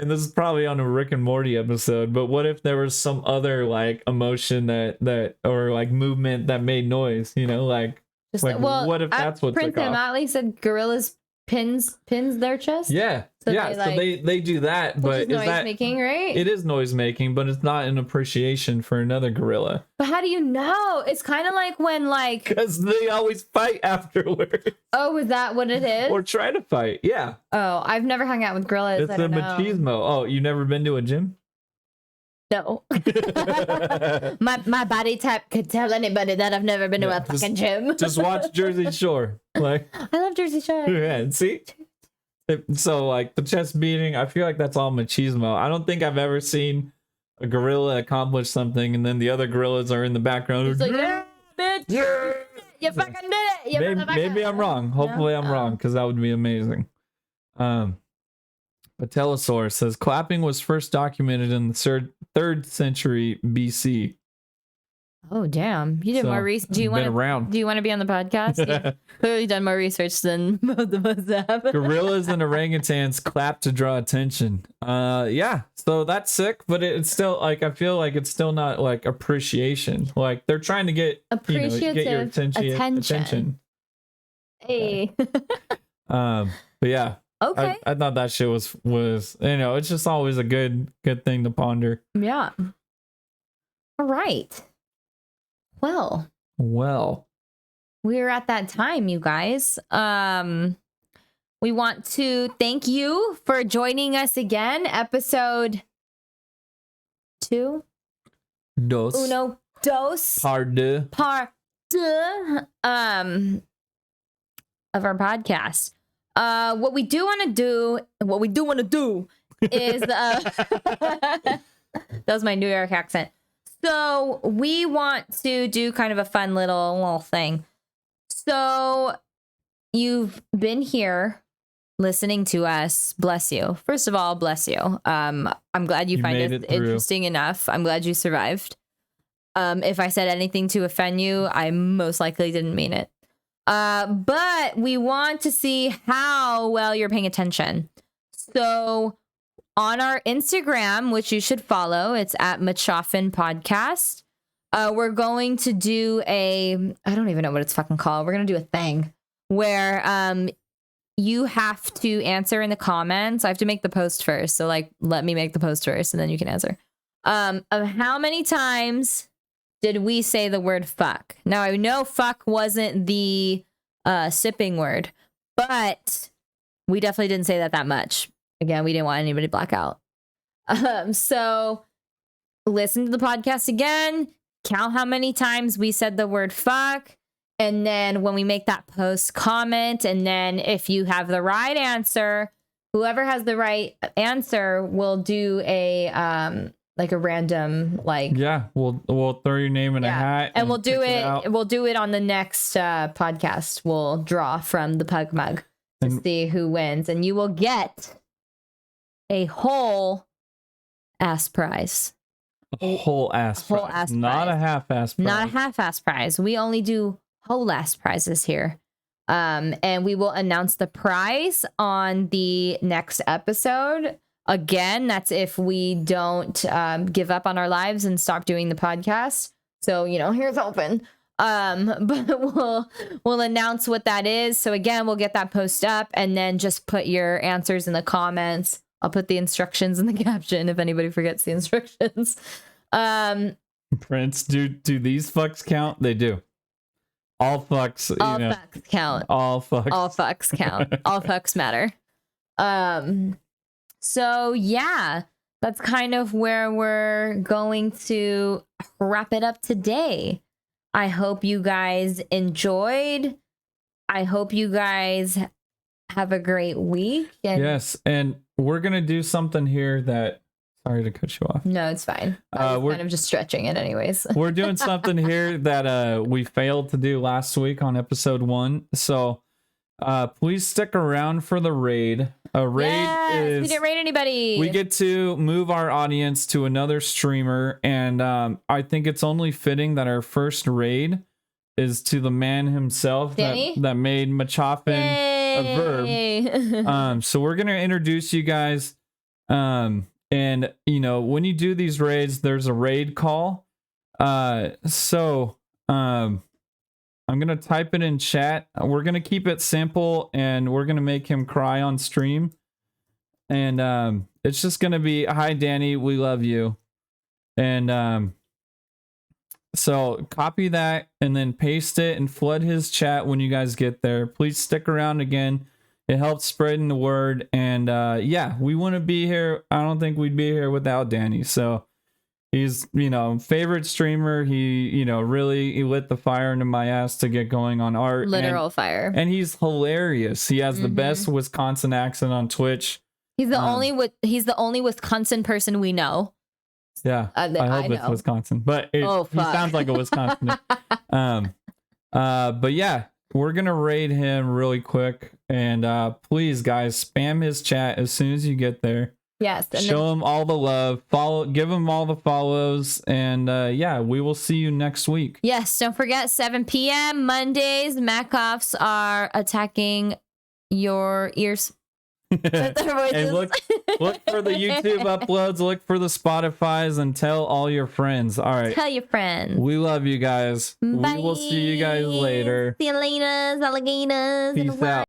and this is probably on a Rick and Morty episode, but what if there was some other like emotion that or like movement that made noise, like what if that's what Prince and Motley said gorillas pins their chest? Yeah. So they do that, but is noise making, right? It is noise making, but it's not an appreciation for another gorilla. But how do you know? It's kind of like when like, because they always fight afterwards. Oh, is that what it is? Or try to fight, yeah. Oh, I've never hung out with gorillas. It's a machismo. Oh, you never been to a gym? No. my body type could tell anybody that I've never been to a fucking gym. Just watch Jersey Shore. Like, I love Jersey Shore. Yeah, see? So like the chest beating, I feel like that's all machismo. I don't think I've ever seen a gorilla accomplish something and then the other gorillas are in the background. It's like, yeah, bitch. Yeah. You fucking did it. Maybe I'm wrong. Hopefully I'm wrong, because that would be amazing. Patelosaurus says clapping was first documented in the 3rd century BC. Oh damn! You did So, more research. Do you want been around. to? Do you want to be on the podcast? You've clearly done more research than both of us have. Gorillas and orangutans clap to draw attention. Yeah. So that's sick, but it's still like I feel like it's still not like appreciation. Like they're trying to get get your attention. Hey. But yeah. Okay. I thought that shit was it's just always a good thing to ponder. Yeah. All right. Well, we're at that time, you guys. We want to thank you for joining us again. Episode 2. Dos. Uno, dos. Par deux. Par deux. Of our podcast. What we do want to do is that was my New York accent. So we want to do kind of a fun little thing. So you've been here listening to us. Bless you. First of all, bless you. I'm glad you find it interesting enough. I'm glad you survived. If I said anything to offend you, I most likely didn't mean it. But we want to see how well you're paying attention. So on our Instagram, which you should follow, it's at Machoff'n Podcast. We're going to do I don't even know what it's fucking called. We're going to do a thing where you have to answer in the comments. I have to make the post first. So like, let me make the post first and then you can answer. Of how many times did we say the word fuck? Now I know fuck wasn't the sipping word, but we definitely didn't say that much. Again, we didn't want anybody to black out. So listen to the podcast again, count how many times we said the word fuck. And then when we make that post, comment. And then if you have the right answer, whoever has the right answer will do a random we'll throw your name in a hat and we'll do it. We'll do it on the next podcast. We'll draw from the pug mug to see who wins, and you will get a whole ass prize. A whole ass prize. Not a half-ass prize. Not a half-ass prize. We only do whole ass prizes here. And we will announce the prize on the next episode. Again, that's if we don't give up on our lives and stop doing the podcast. So, here's hoping. But we'll announce what that is. So again, we'll get that post up and then just put your answers in the comments. I'll put the instructions in the caption if anybody forgets the instructions. Prince, do these fucks count? They do. All fucks. All fucks count. All fucks. All fucks count. All fucks matter. So yeah, that's kind of where we're going to wrap it up today. I hope you guys enjoyed. I hope you guys have a great week. Yes, and we're gonna do something here that. Sorry to cut you off. No, it's fine. We're kind of just stretching it, anyways. We're doing something here that we failed to do last week on episode 1. So, please stick around for the raid. A raid is we didn't raid anybody. We get to move our audience to another streamer, and I think it's only fitting that our first raid is to the man himself that made Machoff'n a verb. So we're gonna introduce you guys. And when you do these raids, there's a raid call. So I'm gonna type it in chat. We're gonna keep it simple, and we're gonna make him cry on stream. And it's just gonna be, "Hi Danny, we love you." And so copy that and then paste it and flood his chat when you guys get there. Please stick around again. It helps spreading the word. And we want to be here. I don't think we'd be here without Danny. So he's, favorite streamer. He, he lit the fire into my ass to get going on art. Literal fire. And he's hilarious. He has the best Wisconsin accent on Twitch. He's the only Wisconsin person we know. Yeah, I hope it's Wisconsin, but he sounds like a Wisconsin. But yeah, we're gonna raid him really quick, and please, guys, spam his chat as soon as you get there. Yes. And Show them all the love. Give them all the follows. And yeah, we will see you next week. yes, don't forget 7 p.m. Mondays. Machoff's are attacking your ears. With their voices. And look for the YouTube uploads, look for the Spotify's, and tell all your friends. All right. Tell your friends. We love you guys. Bye. We will see you guys later. See you later, alligators. Peace out.